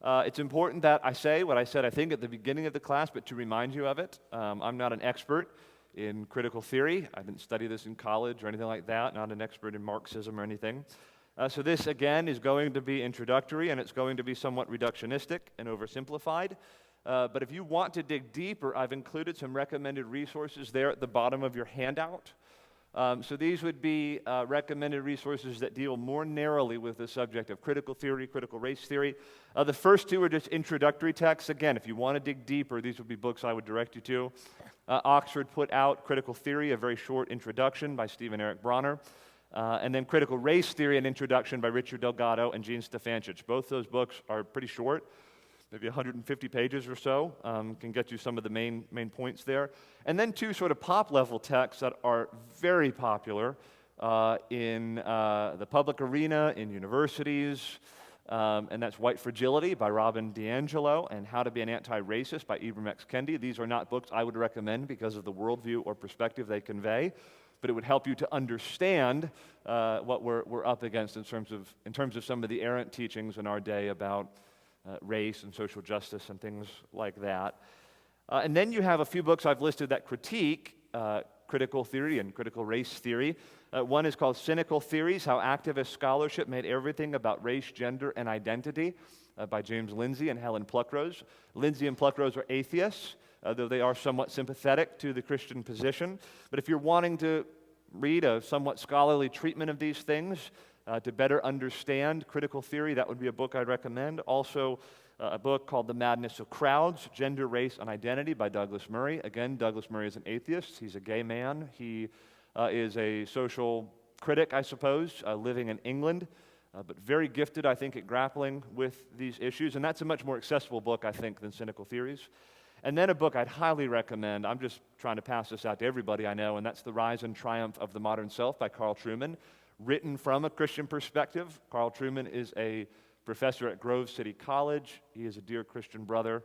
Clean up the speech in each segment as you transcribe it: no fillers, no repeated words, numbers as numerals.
It's important that I say what I said, I think, at the beginning of the class, but to remind you of it. I'm not an expert in critical theory. I didn't study this in college or anything like that, not an expert in Marxism or anything. So this, again, is going to be introductory, and it's going to be somewhat reductionistic and oversimplified. But if you want to dig deeper, I've included some recommended resources there at the bottom of your handout. So these would be recommended resources that deal more narrowly with the subject of critical theory, critical race theory. The first two are just introductory texts. Again, if you want to dig deeper, these would be books I would direct you to. Oxford put out Critical Theory, a very short introduction by Stephen Eric Bronner. And then Critical Race Theory, an introduction by Richard Delgado and Gene Stefanchich. Both those books are pretty short, maybe 150 pages or so, can get you some of the main points there. And then two sort of pop-level texts that are very popular in the public arena, in universities, and that's White Fragility by Robin DiAngelo and How to Be an Anti-Racist by Ibram X. Kendi. These are not books I would recommend because of the worldview or perspective they convey, but it would help you to understand what we're up against in terms of some of the errant teachings in our day about race and social justice and things like that. And then you have a few books I've listed that critique critical theory and critical race theory. One is called Cynical Theories, How Activist Scholarship Made Everything About Race, Gender, and Identity by James Lindsay and Helen Pluckrose. Lindsay and Pluckrose are atheists, though they are somewhat sympathetic to the Christian position. But if you're wanting to read a somewhat scholarly treatment of these things, to better understand critical theory, that would be a book I'd recommend. Also, a book called The Madness of Crowds, Gender, Race, and Identity by Douglas Murray. Again, Douglas Murray is an atheist. He's a gay man. He is a social critic, I suppose, living in England, but very gifted, I think, at grappling with these issues. And that's a much more accessible book, I think, than Cynical Theories. And then a book I'd highly recommend, I'm just trying to pass this out to everybody I know, and that's The Rise and Triumph of the Modern Self by Carl Trueman. Written from a Christian perspective. Carl Trueman is a professor at Grove City College. He is a dear Christian brother,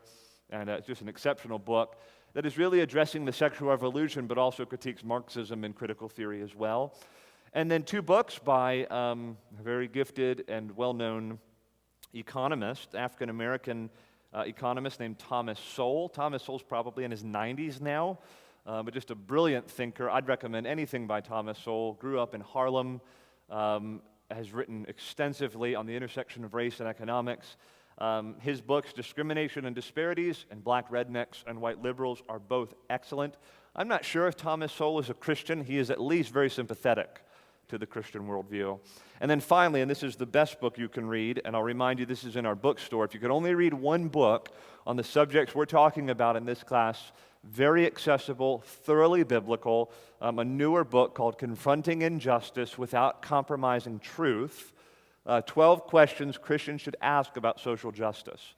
and it's just an exceptional book that is really addressing the sexual revolution, but also critiques Marxism and critical theory as well. And then two books by a very gifted and well-known economist, African-American economist named Thomas Sowell. Thomas Sowell's probably in his 90s now, but just a brilliant thinker. I'd recommend anything by Thomas Sowell. Grew up in Harlem, has written extensively on the intersection of race and economics. His books, Discrimination and Disparities, and Black Rednecks and White Liberals, are both excellent. I'm not sure if Thomas Sowell is a Christian. He is at least very sympathetic to the Christian worldview. And then finally, and this is the best book you can read, and I'll remind you this is in our bookstore. If you could only read one book on the subjects we're talking about in this class, very accessible, thoroughly biblical, a newer book called Confronting Injustice Without Compromising Truth, 12 Questions Christians Should Ask About Social Justice.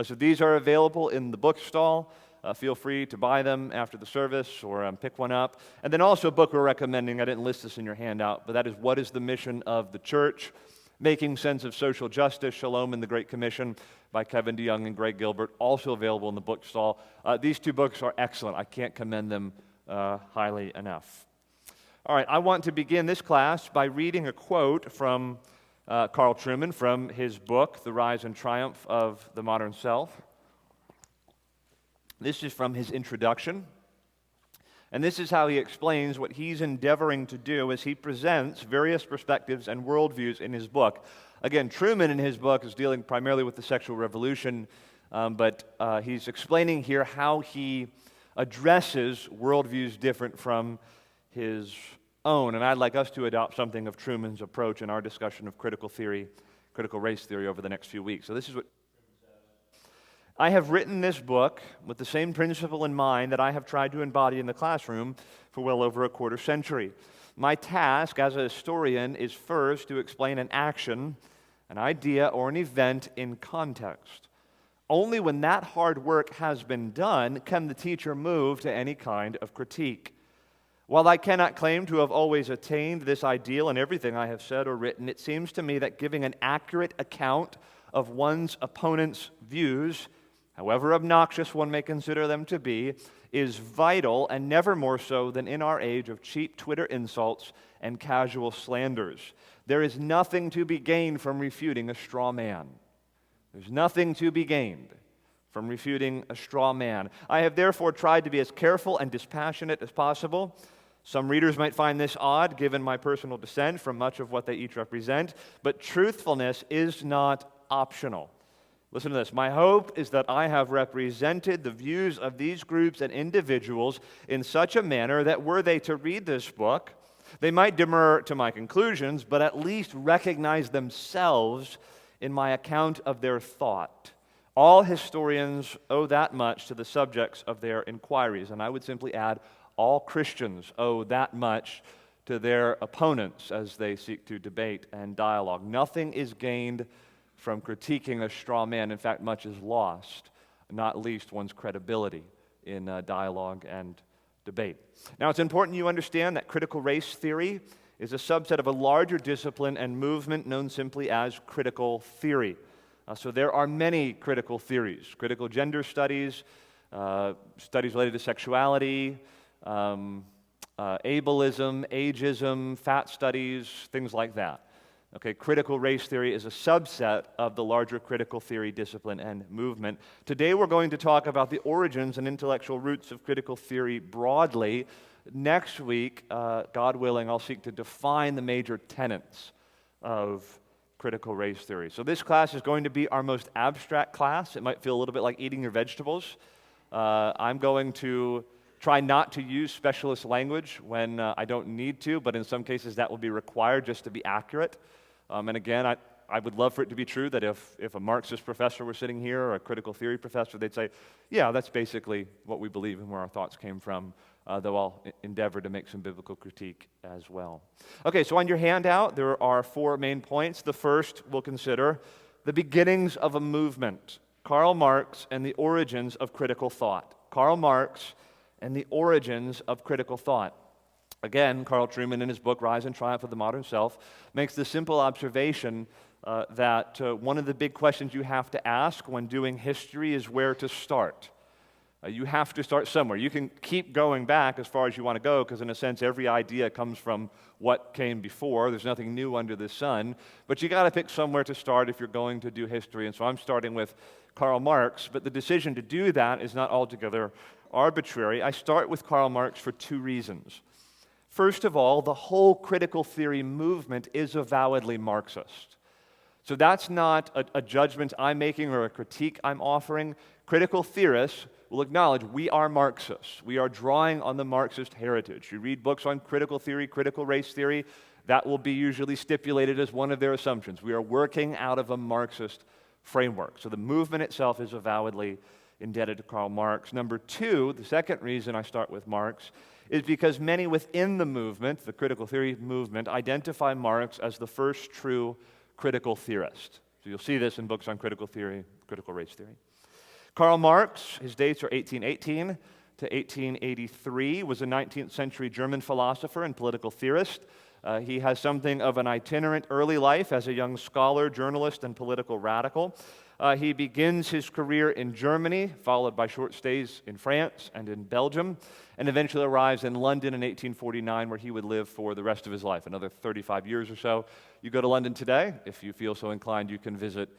So these are available in the bookstall. Feel free to buy them after the service or pick one up. And then also a book we're recommending, I didn't list this in your handout, but that is What is the Mission of the Church? Making Sense of Social Justice, Shalom and the Great Commission by Kevin DeYoung and Greg Gilbert, also available in the bookstall. These two books are excellent. I can't commend them highly enough. All right, I want to begin this class by reading a quote from Carl Trueman from his book, The Rise and Triumph of the Modern Self. This is from his introduction. And this is how he explains what he's endeavoring to do as he presents various perspectives and worldviews in his book. Again, Trueman in his book is dealing primarily with the sexual revolution, but he's explaining here how he addresses worldviews different from his own. And I'd like us to adopt something of Trueman's approach in our discussion of critical theory, critical race theory over the next few weeks. So this is what I have written this book with the same principle in mind that I have tried to embody in the classroom for well over a quarter century. My task as a historian is first to explain an action, an idea, or an event in context. Only when that hard work has been done can the teacher move to any kind of critique. While I cannot claim to have always attained this ideal in everything I have said or written, it seems to me that giving an accurate account of one's opponent's views, however obnoxious one may consider them to be, is vital, and never more so than in our age of cheap Twitter insults and casual slanders. There is nothing to be gained from refuting a straw man. There's nothing to be gained from refuting a straw man. I have therefore tried to be as careful and dispassionate as possible. Some readers might find this odd, given my personal dissent from much of what they each represent, but truthfulness is not optional. Listen to this. My hope is that I have represented the views of these groups and individuals in such a manner that were they to read this book, they might demur to my conclusions, but at least recognize themselves in my account of their thought. All historians owe that much to the subjects of their inquiries, and I would simply add, all Christians owe that much to their opponents as they seek to debate and dialogue. Nothing is gained from critiquing a straw man. In fact, much is lost, not least one's credibility in dialogue and debate. Now, it's important you understand that critical race theory is a subset of a larger discipline and movement known simply as critical theory. So there are many critical theories: critical gender studies, studies related to sexuality, ableism, ageism, fat studies, things like that. Okay, critical race theory is a subset of the larger critical theory discipline and movement. Today we're going to talk about the origins and intellectual roots of critical theory broadly. Next week, God willing, I'll seek to define the major tenets of critical race theory. So this class is going to be our most abstract class. It might feel a little bit like eating your vegetables. I'm going to try not to use specialist language when I don't need to, but in some cases that will be required just to be accurate. And again, I would love for it to be true that if a Marxist professor were sitting here or a critical theory professor, they'd say, yeah, that's basically what we believe and where our thoughts came from, though I'll endeavor to make some biblical critique as well. Okay, so on your handout, there are 4 main points. The first we'll consider the beginnings of a movement, Karl Marx and the origins of critical thought. Karl Marx and the origins of critical thought. Again, Carl Trueman, in his book, Rise and Triumph of the Modern Self, makes the simple observation that one of the big questions you have to ask when doing history is where to start. You have to start somewhere. You can keep going back as far as you want to go, because in a sense, every idea comes from what came before. There's nothing new under the sun. But you got to pick somewhere to start if you're going to do history. And so I'm starting with Karl Marx, but the decision to do that is not altogether arbitrary. I start with Karl Marx for 2 reasons. First of all, the whole critical theory movement is avowedly Marxist. So that's not a judgment I'm making or a critique I'm offering. Critical theorists will acknowledge we are Marxists. We are drawing on the Marxist heritage. You read books on critical theory, critical race theory, that will be usually stipulated as one of their assumptions. We are working out of a Marxist framework. So the movement itself is avowedly indebted to Karl Marx. Number 2, the second reason I start with Marx, is because many within the movement, the critical theory movement, identify Marx as the first true critical theorist. So you'll see this in books on critical theory, critical race theory. Karl Marx, his dates are 1818 to 1883, was a 19th century German philosopher and political theorist. He has something of an itinerant early life as a young scholar, journalist, and political radical. He begins his career in Germany, followed by short stays in France and in Belgium, and eventually arrives in London in 1849, where he would live for the rest of his life, another 35 years or so. You go to London today, if you feel so inclined, you can visit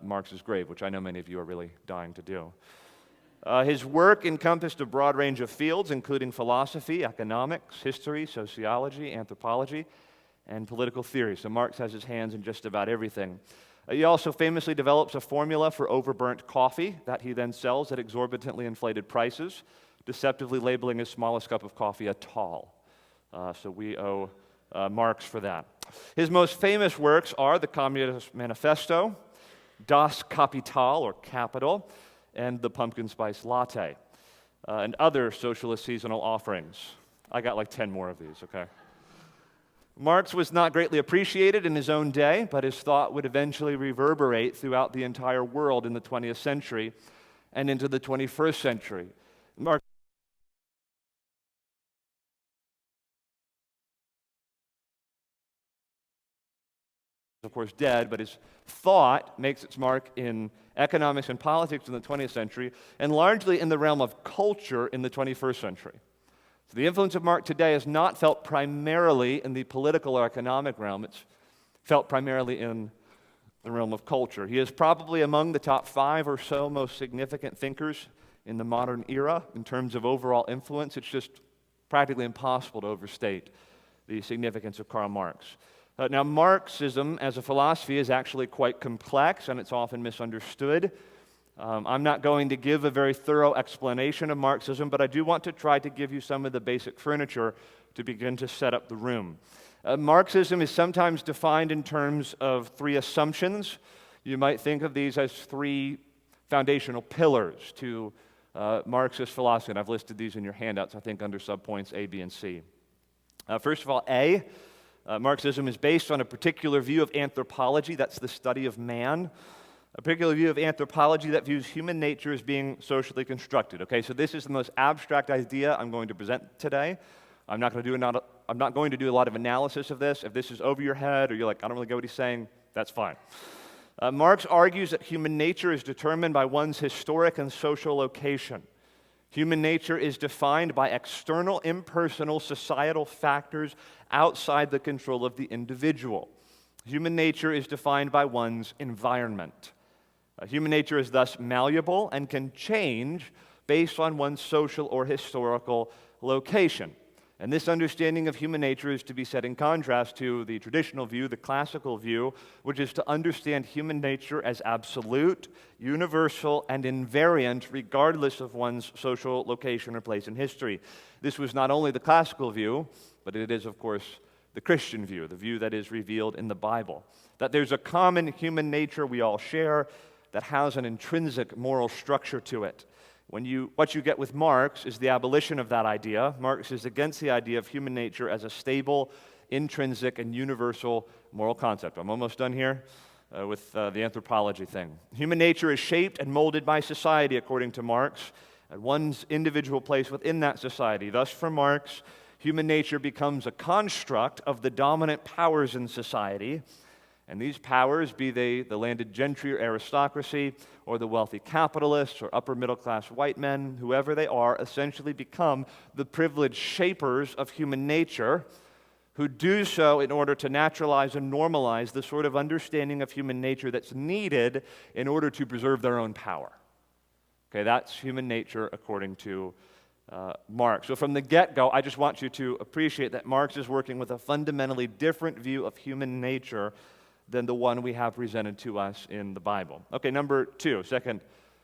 Marx's grave, which I know many of you are really dying to do. His work encompassed a broad range of fields, including philosophy, economics, history, sociology, anthropology, and political theory. So Marx has his hands in just about everything. He also famously develops a formula for overburnt coffee that he then sells at exorbitantly inflated prices, deceptively labeling his smallest cup of coffee a tall. So we owe Marx for that. His most famous works are the Communist Manifesto, Das Kapital, or Capital, and the Pumpkin Spice Latte, and other socialist seasonal offerings. I got like 10 more of these, okay? Marx was not greatly appreciated in his own day, but his thought would eventually reverberate throughout the entire world in the 20th century and into the 21st century. Marx is, of course, dead, but his thought makes its mark in economics and politics in the 20th century, and largely in the realm of culture in the 21st century. So the influence of Marx today is not felt primarily in the political or economic realm. It's felt primarily in the realm of culture. He is probably among the top 5 or so most significant thinkers in the modern era in terms of overall influence. It's just practically impossible to overstate the significance of Karl Marx. Now, Marxism as a philosophy is actually quite complex, and it's often misunderstood. I'm not going to give a very thorough explanation of Marxism, but I do want to try to give you some of the basic furniture to begin to set up the room. Marxism is sometimes defined in terms of 3 assumptions. You might think of these as 3 foundational pillars to Marxist philosophy, and I've listed these in your handouts, I think, under subpoints A, B, and C. First of all, A, Marxism is based on a particular view of anthropology, that's the study of man, a particular view of anthropology that views human nature as being socially constructed. Okay, so this is the most abstract idea I'm going to present today. I'm not going to do a lot of analysis of this. If this is over your head or you're like, I don't really get what he's saying, that's fine. Marx argues that human nature is determined by one's historic and social location. Human nature is defined by external, impersonal, societal factors outside the control of the individual. Human nature is defined by one's environment. Human nature is thus malleable and can change based on one's social or historical location. And this understanding of human nature is to be set in contrast to the traditional view, the classical view, which is to understand human nature as absolute, universal, and invariant regardless of one's social location or place in history. This was not only the classical view, but it is, of course, the Christian view, the view that is revealed in the Bible. That there's a common human nature we all share that has an intrinsic moral structure to it. What you get with Marx is the abolition of that idea. Marx is against the idea of human nature as a stable, intrinsic, and universal moral concept. I'm almost done here with the anthropology thing. Human nature is shaped and molded by society, according to Marx, at one's individual place within that society. Thus, for Marx, human nature becomes a construct of the dominant powers in society, and these powers, be they the landed gentry or aristocracy, or the wealthy capitalists, or upper middle class white men, whoever they are, essentially become the privileged shapers of human nature, who do so in order to naturalize and normalize the sort of understanding of human nature that's needed in order to preserve their own power. Okay, that's human nature according to Marx. So from the get-go, I just want you to appreciate that Marx is working with a fundamentally different view of human nature than the one we have presented to us in the Bible. Okay, number 2, second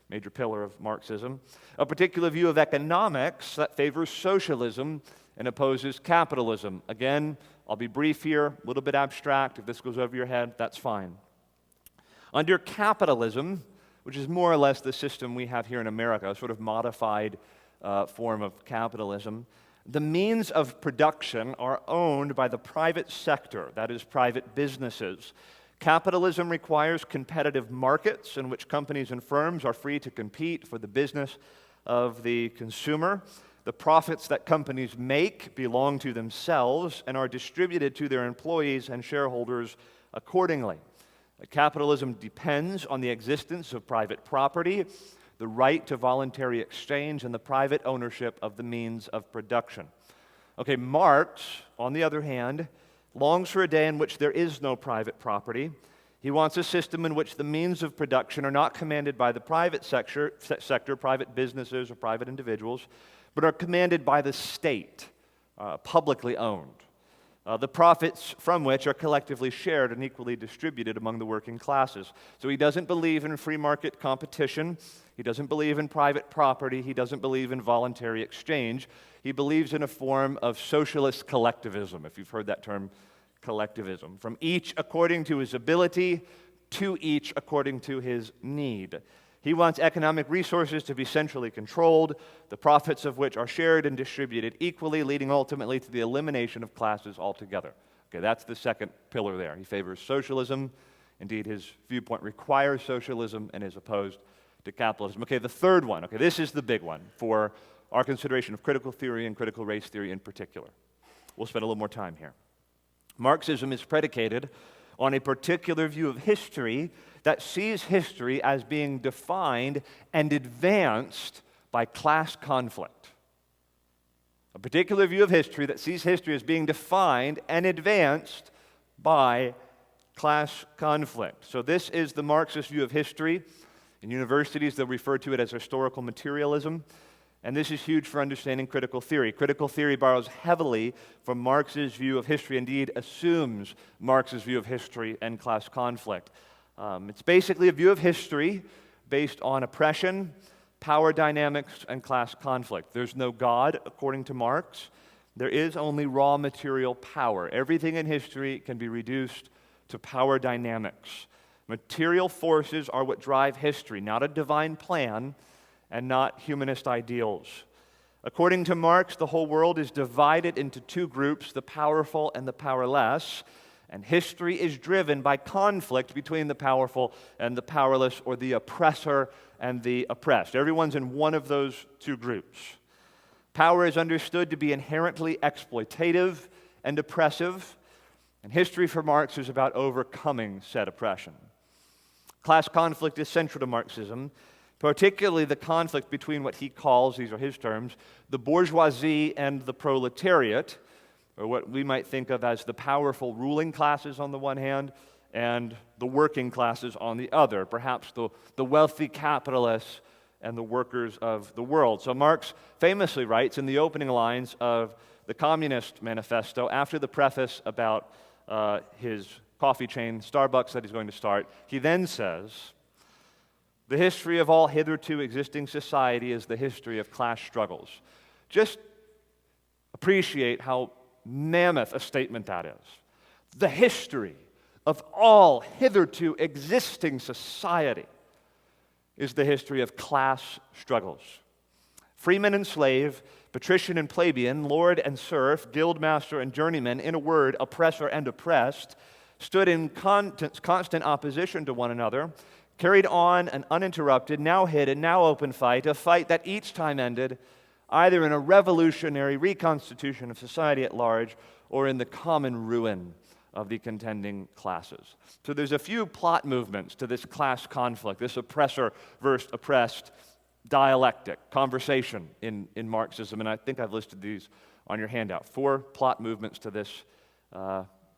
major pillar of Marxism, a particular view of economics that favors socialism and opposes capitalism. Again, I'll be brief here, a little bit abstract. If this goes over your head, that's fine. Under capitalism, which is more or less the system we have here in America, a sort of modified form of capitalism, the means of production are owned by the private sector, that is, private businesses. Capitalism requires competitive markets in which companies and firms are free to compete for the business of the consumer. The profits that companies make belong to themselves and are distributed to their employees and shareholders accordingly. Capitalism depends on the existence of private property, the right to voluntary exchange, and the private ownership of the means of production. Okay, Marx, on the other hand, longs for a day in which there is no private property. He wants a system in which the means of production are not commanded by the private sector, private businesses or private individuals, but are commanded by the state, publicly owned. The profits from which are collectively shared and equally distributed among the working classes. So he doesn't believe in free market competition. He doesn't believe in private property. He doesn't believe in voluntary exchange. He believes in a form of socialist collectivism, if you've heard that term, collectivism. From each according to his ability, to each according to his need. He wants economic resources to be centrally controlled, the profits of which are shared and distributed equally, leading ultimately to the elimination of classes altogether. Okay, that's the second pillar there. He favors socialism. Indeed, his viewpoint requires socialism and is opposed to capitalism. Okay, the third one. Okay, this is the big one for our consideration of critical theory and critical race theory in particular. We'll spend a little more time here. Marxism is predicated on a particular view of history that sees history as being defined and advanced by class conflict. A particular view of history that sees history as being defined and advanced by class conflict. So this is the Marxist view of history. In universities, they'll refer to it as historical materialism. And this is huge for understanding critical theory. Critical theory borrows heavily from Marx's view of history, indeed assumes Marx's view of history and class conflict. It's basically a view of history based on oppression, power dynamics, and class conflict. There's no God, according to Marx. There is only raw material power. Everything in history can be reduced to power dynamics. Material forces are what drive history, not a divine plan and not humanist ideals. According to Marx, the whole world is divided into two groups, the powerful and the powerless, and history is driven by conflict between the powerful and the powerless, or the oppressor and the oppressed. Everyone's in one of those two groups. Power is understood to be inherently exploitative and oppressive, and history for Marx is about overcoming said oppression. Class conflict is central to Marxism, particularly the conflict between what he calls, these are his terms, the bourgeoisie and the proletariat, or what we might think of as the powerful ruling classes on the one hand, and the working classes on the other, perhaps the wealthy capitalists and the workers of the world. So Marx famously writes in the opening lines of the Communist Manifesto, after the preface about his coffee chain, Starbucks, that he's going to start, he then says, "The history of all hitherto existing society is the history of class struggles." Just appreciate how mammoth a statement that is. The history of all hitherto existing society is the history of class struggles. Freeman and slave, patrician and plebeian, lord and serf, guildmaster and journeyman, in a word, oppressor and oppressed, stood in constant opposition to one another, carried on an uninterrupted, now hidden, now open fight, a fight that each time ended either in a revolutionary reconstitution of society at large or in the common ruin of the contending classes. So there's a few plot movements to this class conflict, this oppressor versus oppressed dialectic, conversation in Marxism, and I think I've listed these on your handout. 4 plot movements to this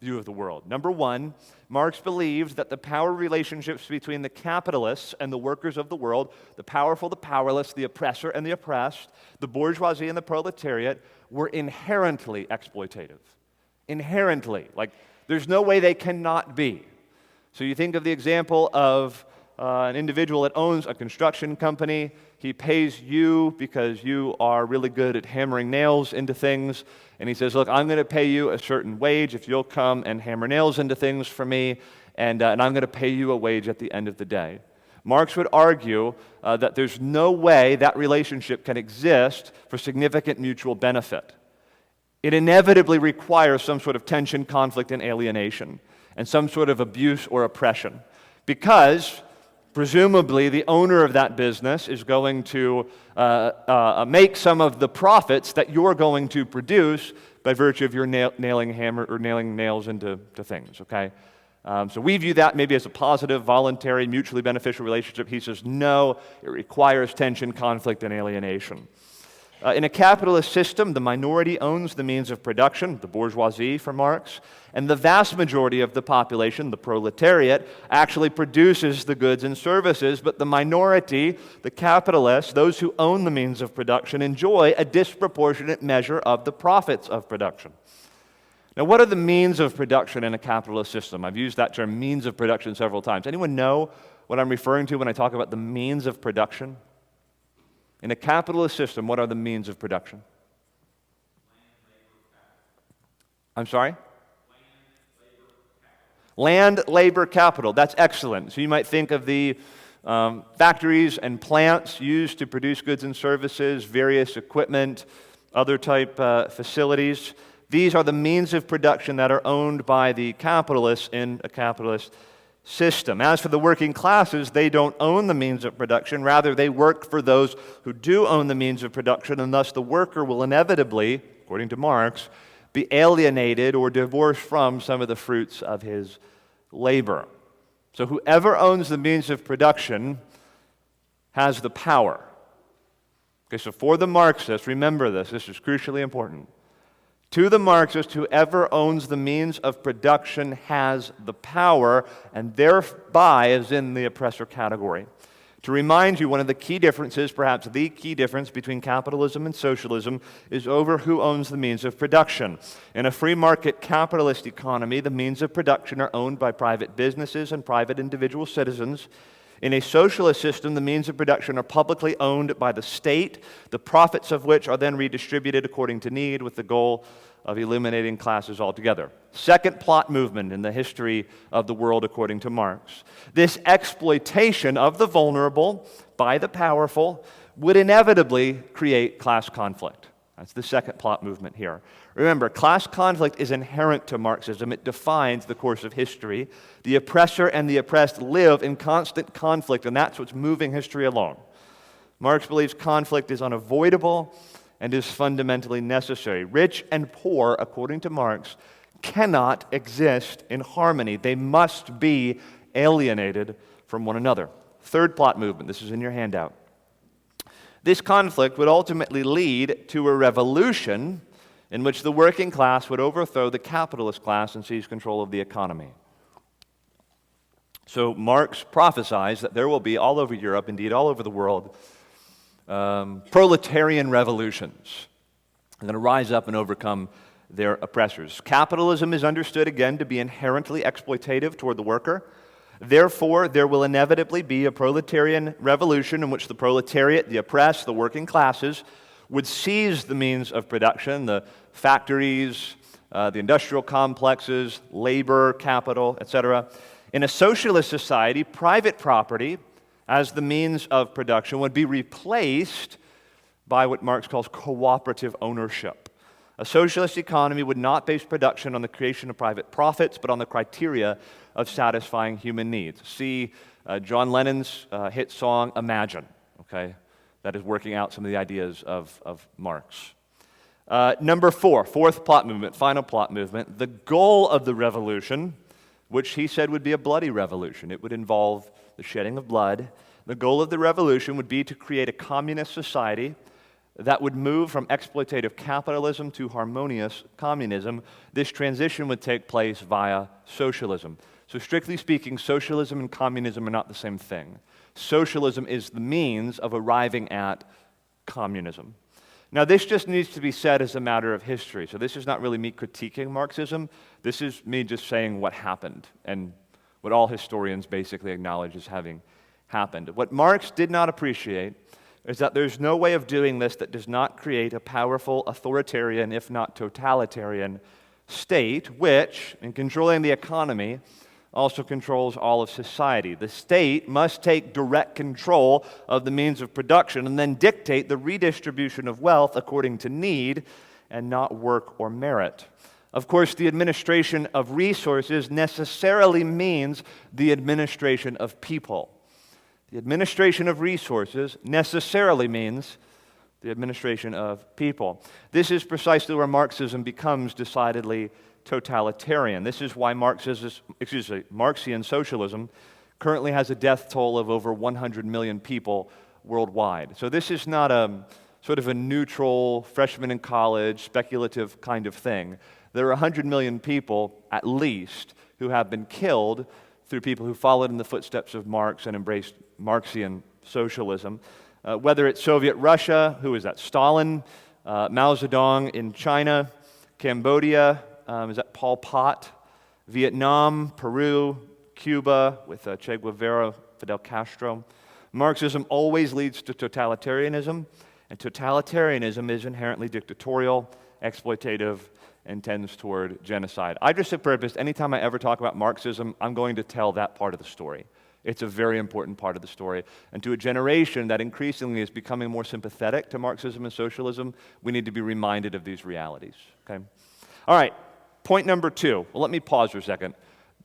view of the world. Number 1, Marx believed that the power relationships between the capitalists and the workers of the world, the powerful, the powerless, the oppressor and the oppressed, the bourgeoisie and the proletariat, were inherently exploitative. Inherently. Like, there's no way they cannot be. So you think of the example of an individual that owns a construction company. He pays you because you are really good at hammering nails into things. And he says, look, I'm going to pay you a certain wage if you'll come and hammer nails into things for me, and I'm going to pay you a wage at the end of the day. Marx would argue that there's no way that relationship can exist for significant mutual benefit. It inevitably requires some sort of tension, conflict, and alienation, and some sort of abuse or oppression, because presumably the owner of that business is going to make some of the profits that you're going to produce by virtue of your nailing hammer or nailing nails into things, okay? So we view that maybe as a positive, voluntary, mutually beneficial relationship. He says, no, it requires tension, conflict, and alienation. In a capitalist system, the minority owns the means of production, the bourgeoisie for Marx, and the vast majority of the population, the proletariat, actually produces the goods and services, but the minority, the capitalists, those who own the means of production, enjoy a disproportionate measure of the profits of production. Now, what are the means of production in a capitalist system? I've used that term, means of production, several times. Anyone know what I'm referring to when I talk about the means of production? In a capitalist system, what are the means of production? I'm sorry? Land, labor, capital. That's excellent. So you might think of the factories and plants used to produce goods and services, various equipment, other type facilities. These are the means of production that are owned by the capitalists in a capitalist system. As for the working classes, they don't own the means of production. Rather, they work for those who do own the means of production, and thus the worker will inevitably, according to Marx, be alienated or divorced from some of the fruits of his labor. So whoever owns the means of production has the power. Okay, so for the Marxists, remember this is crucially important. To the Marxist, whoever owns the means of production has the power, and thereby is in the oppressor category. To remind you, one of the key differences, perhaps the key difference between capitalism and socialism, is over who owns the means of production. In a free market capitalist economy, the means of production are owned by private businesses and private individual citizens. In a socialist system, the means of production are publicly owned by the state, the profits of which are then redistributed according to need with the goal of eliminating classes altogether. Second plot movement in the history of the world according to Marx. This exploitation of the vulnerable by the powerful would inevitably create class conflict. That's the second plot movement here. Remember, class conflict is inherent to Marxism. It defines the course of history. The oppressor and the oppressed live in constant conflict, and that's what's moving history along. Marx believes conflict is unavoidable and is fundamentally necessary. Rich and poor, according to Marx, cannot exist in harmony. They must be alienated from one another. Third plot movement, this is in your handout. This conflict would ultimately lead to a revolution in which the working class would overthrow the capitalist class and seize control of the economy. So Marx prophesies that there will be all over Europe, indeed all over the world, proletarian revolutions. They're going to rise up and overcome their oppressors. Capitalism is understood again to be inherently exploitative toward the worker. Therefore, there will inevitably be a proletarian revolution in which the proletariat, the oppressed, the working classes, would seize the means of production, the factories, the industrial complexes, labor, capital, etc. In a socialist society, private property as the means of production would be replaced by what Marx calls cooperative ownership. A socialist economy would not base production on the creation of private profits, but on the criteria of satisfying human needs. See John Lennon's hit song, Imagine, okay? That is working out some of the ideas of Marx. Number four, fourth plot movement, final plot movement, the goal of the revolution, which he said would be a bloody revolution. It would involve the shedding of blood. The goal of the revolution would be to create a communist society that would move from exploitative capitalism to harmonious communism. This transition would take place via socialism. So strictly speaking, socialism and communism are not the same thing. Socialism is the means of arriving at communism. Now, this just needs to be said as a matter of history. So this is not really me critiquing Marxism. This is me just saying what happened and what all historians basically acknowledge as having happened. What Marx did not appreciate is that there's no way of doing this that does not create a powerful authoritarian, if not totalitarian, state, which, in controlling the economy, also controls all of society. The state must take direct control of the means of production and then dictate the redistribution of wealth according to need and not work or merit. Of course, the administration of resources necessarily means the administration of people. The administration of resources necessarily means the administration of people. This is precisely where Marxism becomes decidedly totalitarian. This is why Marxian socialism currently has a death toll of over 100 million people worldwide. So this is not a sort of a neutral, freshman in college, speculative kind of thing. There are 100 million people, at least, who have been killed through people who followed in the footsteps of Marx and embraced Marxian socialism. Whether it's Soviet Russia, who is that? Stalin, Mao Zedong in China, Cambodia, is that Pol Pot, Vietnam, Peru, Cuba with Che Guevara, Fidel Castro. Marxism always leads to totalitarianism, and totalitarianism is inherently dictatorial, exploitative, and tends toward genocide. I just have purposed, anytime I ever talk about Marxism, I'm going to tell that part of the story. It's a very important part of the story. And to a generation that increasingly is becoming more sympathetic to Marxism and socialism, we need to be reminded of these realities. Okay? All right, point number two. Well, let me pause for a second.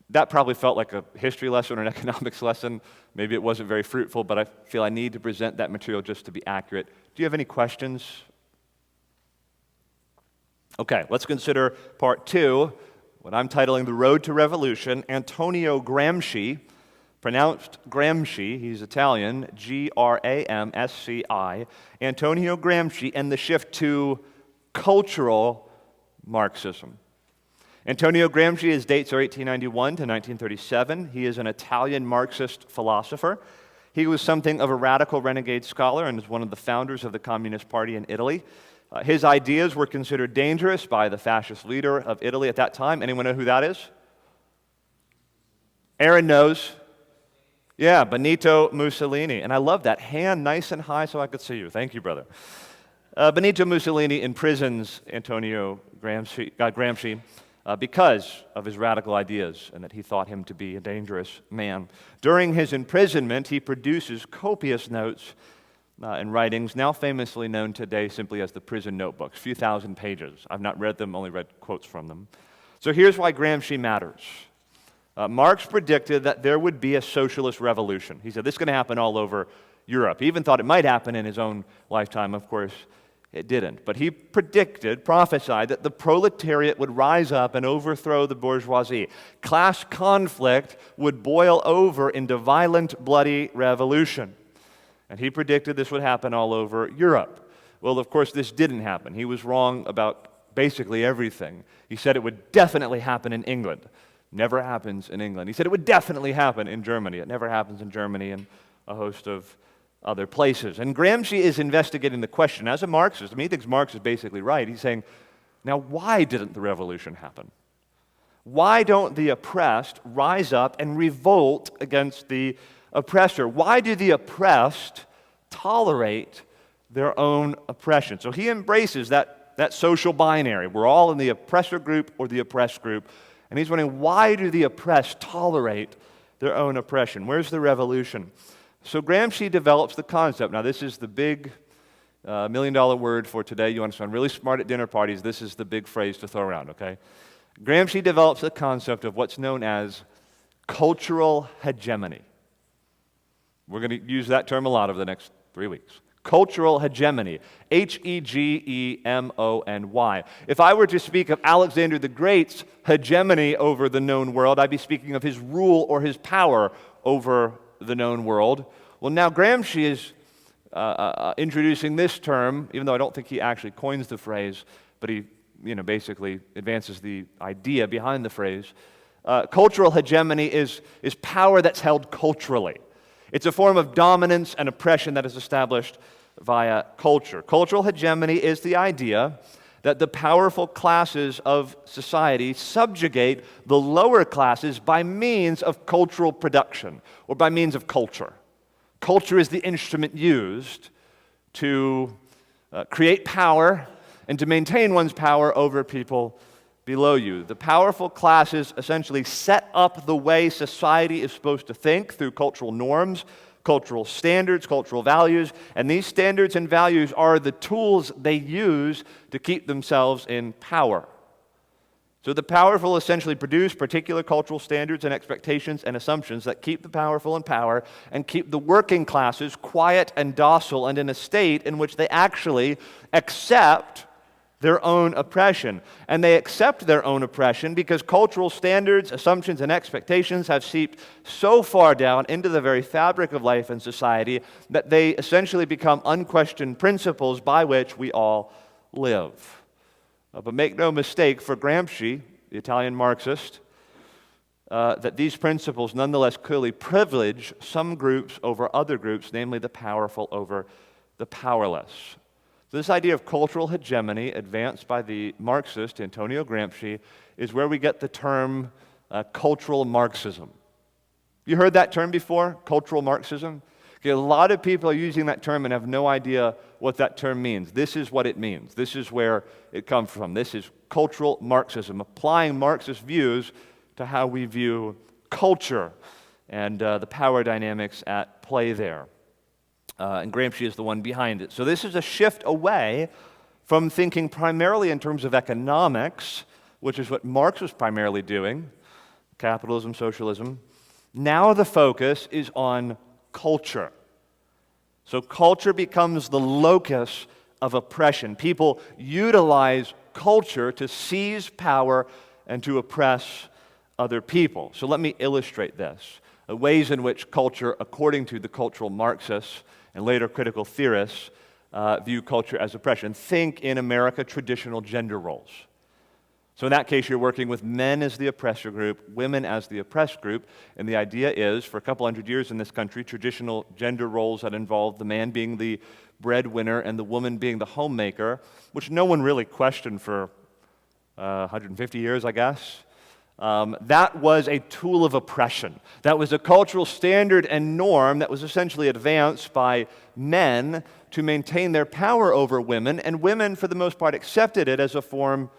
That probably felt like a history lesson or an economics lesson. Maybe it wasn't very fruitful, but I feel I need to present that material just to be accurate. Do you have any questions? Okay, let's consider part two, what I'm titling The Road to Revolution. Antonio Gramsci, pronounced Gramsci, he's Italian, Gramsci, Antonio Gramsci, and the shift to cultural Marxism. Antonio Gramsci, his dates are 1891 to 1937. He is an Italian Marxist philosopher. He was something of a radical renegade scholar and is one of the founders of the Communist Party in Italy. His ideas were considered dangerous by the fascist leader of Italy at that time. Anyone know who that is? Aaron knows. Yeah, Benito Mussolini. And I love that. Hand nice and high so I could see you. Thank you, brother. Benito Mussolini imprisons Antonio Gramsci because of his radical ideas and that he thought him to be a dangerous man. During his imprisonment, he produces copious notes and writings, now famously known today simply as the prison notebooks, a few thousand pages. I've not read them, only read quotes from them. So here's why Gramsci matters. Marx predicted that there would be a socialist revolution. He said this is going to happen all over Europe. He even thought it might happen in his own lifetime. Of course, it didn't. But he prophesied that the proletariat would rise up and overthrow the bourgeoisie. Class conflict would boil over into violent, bloody revolution. And he predicted this would happen all over Europe. Well, of course, this didn't happen. He was wrong about basically everything. He said it would definitely happen in England. Never happens in England. He said it would definitely happen in Germany. It never happens in Germany and a host of other places. And Gramsci is investigating the question. As a Marxist, he thinks Marx is basically right. He's saying, now why didn't the revolution happen? Why don't the oppressed rise up and revolt against the oppressor? Why do the oppressed tolerate their own oppression? So he embraces that social binary. We're all in the oppressor group or the oppressed group. And he's wondering, why do the oppressed tolerate their own oppression? Where's the revolution? So Gramsci develops the concept. Now, this is the big million-dollar word for today. You want to sound really smart at dinner parties. This is the big phrase to throw around, okay? Gramsci develops the concept of what's known as cultural hegemony. We're going to use that term a lot over the next 3 weeks. Cultural hegemony, Hegemony. If I were to speak of Alexander the Great's hegemony over the known world, I'd be speaking of his rule or his power over the known world. Well, now Gramsci is introducing this term, even though I don't think he actually coins the phrase, but he basically advances the idea behind the phrase. Cultural hegemony is power that's held culturally. It's a form of dominance and oppression that is established via culture. Cultural hegemony is the idea that the powerful classes of society subjugate the lower classes by means of cultural production or by means of culture. Culture is the instrument used to create power and to maintain one's power over people below you. The powerful classes essentially set up the way society is supposed to think through cultural norms, cultural standards, cultural values, and these standards and values are the tools they use to keep themselves in power. So the powerful essentially produce particular cultural standards and expectations and assumptions that keep the powerful in power and keep the working classes quiet and docile and in a state in which they actually accept their own oppression. And they accept their own oppression because cultural standards, assumptions, and expectations have seeped so far down into the very fabric of life and society that they essentially become unquestioned principles by which we all live. But make no mistake, for Gramsci, the Italian Marxist, that these principles nonetheless clearly privilege some groups over other groups, namely the powerful over the powerless. So this idea of cultural hegemony, advanced by the Marxist Antonio Gramsci, is where we get the term cultural Marxism. You heard that term before, cultural Marxism? Okay, a lot of people are using that term and have no idea what that term means. This is what it means. This is where it comes from. This is cultural Marxism, applying Marxist views to how we view culture and the power dynamics at play there. And Gramsci is the one behind it. So this is a shift away from thinking primarily in terms of economics, which is what Marx was primarily doing, capitalism, socialism. Now the focus is on culture. So culture becomes the locus of oppression. People utilize culture to seize power and to oppress other people. So let me illustrate this. The ways in which culture, according to the cultural Marxists and later critical theorists, view culture as oppression. Think in America traditional gender roles. So in that case, you're working with men as the oppressor group, women as the oppressed group, and the idea is, for a couple hundred years in this country, traditional gender roles that involved the man being the breadwinner and the woman being the homemaker, which no one really questioned for 150 years, I guess. That was a tool of oppression. That was a cultural standard and norm that was essentially advanced by men to maintain their power over women, and women, for the most part, accepted it as a form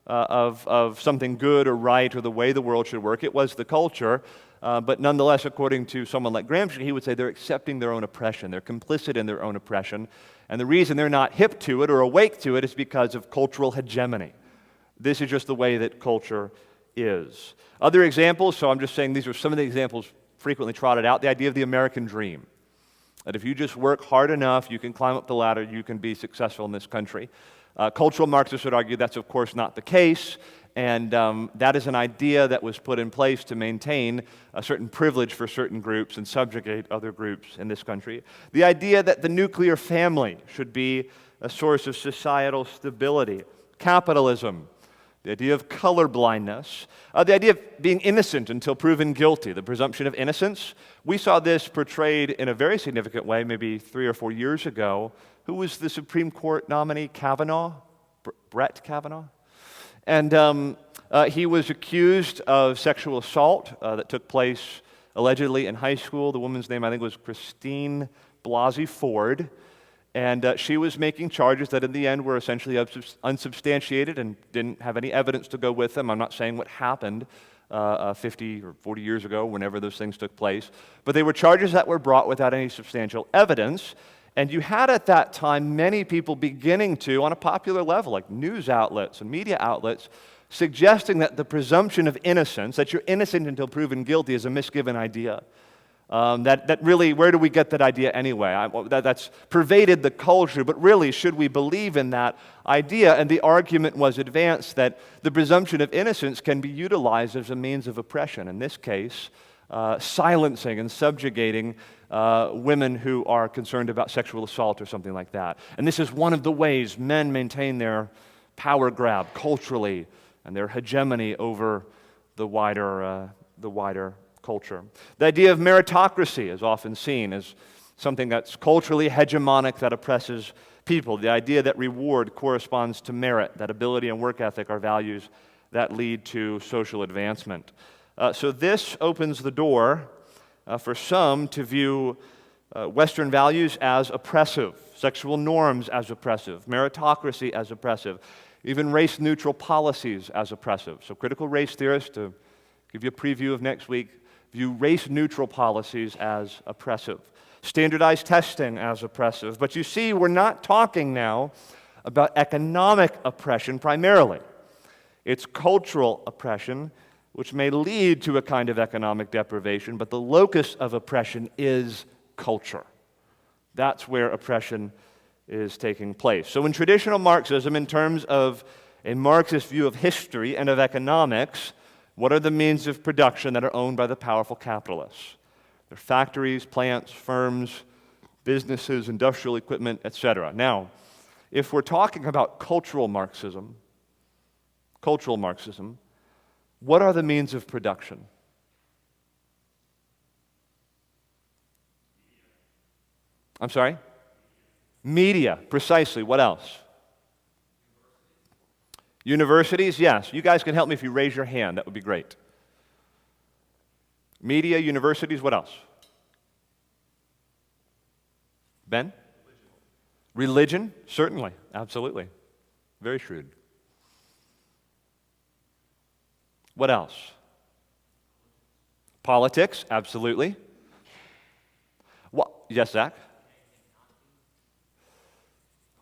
of something good or right or the way the world should work. It was the culture, but nonetheless, according to someone like Gramsci, he would say they're accepting their own oppression. They're complicit in their own oppression, and the reason they're not hip to it or awake to it is because of cultural hegemony. This is just the way that culture is. Other examples, so I'm just saying these are some of the examples frequently trotted out, the idea of the American dream. That if you just work hard enough, you can climb up the ladder, you can be successful in this country. Cultural Marxists would argue that's, of course, not the case, and that is an idea that was put in place to maintain a certain privilege for certain groups and subjugate other groups in this country. The idea that the nuclear family should be a source of societal stability. Capitalism. The idea of colorblindness. The idea of being innocent until proven guilty, the presumption of innocence. We saw this portrayed in a very significant way maybe 3 or 4 years ago. Who was the Supreme Court nominee? Kavanaugh? Brett Kavanaugh? And he was accused of sexual assault that took place allegedly in high school. The woman's name, I think, was Christine Blasey Ford. And she was making charges that in the end were essentially unsubstantiated and didn't have any evidence to go with them. I'm not saying what happened 50 or 40 years ago, whenever those things took place. But they were charges that were brought without any substantial evidence. And you had at that time many people beginning to, on a popular level, like news outlets and media outlets, suggesting that the presumption of innocence, that you're innocent until proven guilty, is a misgiven idea. That really, where do we get that idea anyway? That's pervaded the culture, but really, should we believe in that idea? And the argument was advanced that the presumption of innocence can be utilized as a means of oppression. In this case, silencing and subjugating women who are concerned about sexual assault or something like that. And this is one of the ways men maintain their power grab culturally and their hegemony over the wider culture. The idea of meritocracy is often seen as something that's culturally hegemonic that oppresses people. The idea that reward corresponds to merit, that ability and work ethic are values that lead to social advancement. So this opens the door for some to view Western values as oppressive, sexual norms as oppressive, meritocracy as oppressive, even race-neutral policies as oppressive. So critical race theorists, to give you a preview of next week, view race-neutral policies as oppressive, standardized testing as oppressive. But you see, we're not talking now about economic oppression primarily. It's cultural oppression, which may lead to a kind of economic deprivation, but the locus of oppression is culture. That's where oppression is taking place. So in traditional Marxism, in terms of a Marxist view of history and of economics, what are the means of production that are owned by the powerful capitalists? They're factories, plants, firms, businesses, industrial equipment, etc. Now, if we're talking about cultural Marxism, what are the means of production? I'm sorry? Media, precisely. What else? Universities, yes. You guys can help me if you raise your hand. That would be great. Media, universities, what else? Ben? Religion, certainly. Absolutely. Very shrewd. What else? Politics, absolutely. What? Yes, Zach?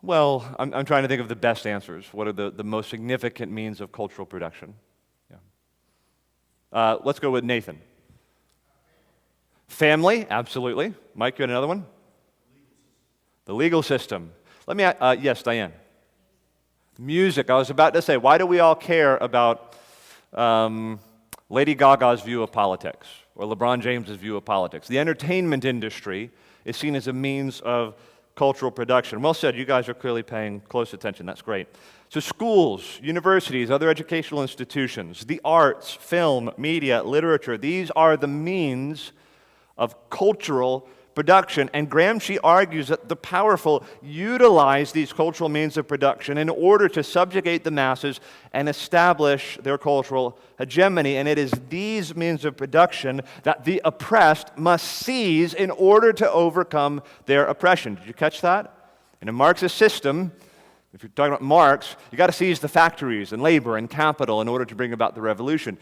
Well, I'm trying to think of the best answers. What are the most significant means of cultural production? Yeah. Let's go with Nathan. Family, absolutely. Mike, you had another one? The legal system. Let me, yes, Diane. Music. I was about to say, why do we all care about Lady Gaga's view of politics or LeBron James's view of politics? The entertainment industry is seen as a means of cultural production. Well said, you guys are clearly paying close attention. That's great. So schools, universities, other educational institutions, the arts, film, media, literature, these are the means of cultural production. And Gramsci argues that the powerful utilize these cultural means of production in order to subjugate the masses and establish their cultural hegemony. And it is these means of production that the oppressed must seize in order to overcome their oppression. Did you catch that? In a Marxist system, if you're talking about Marx, you got to seize the factories and labor and capital in order to bring about the revolution.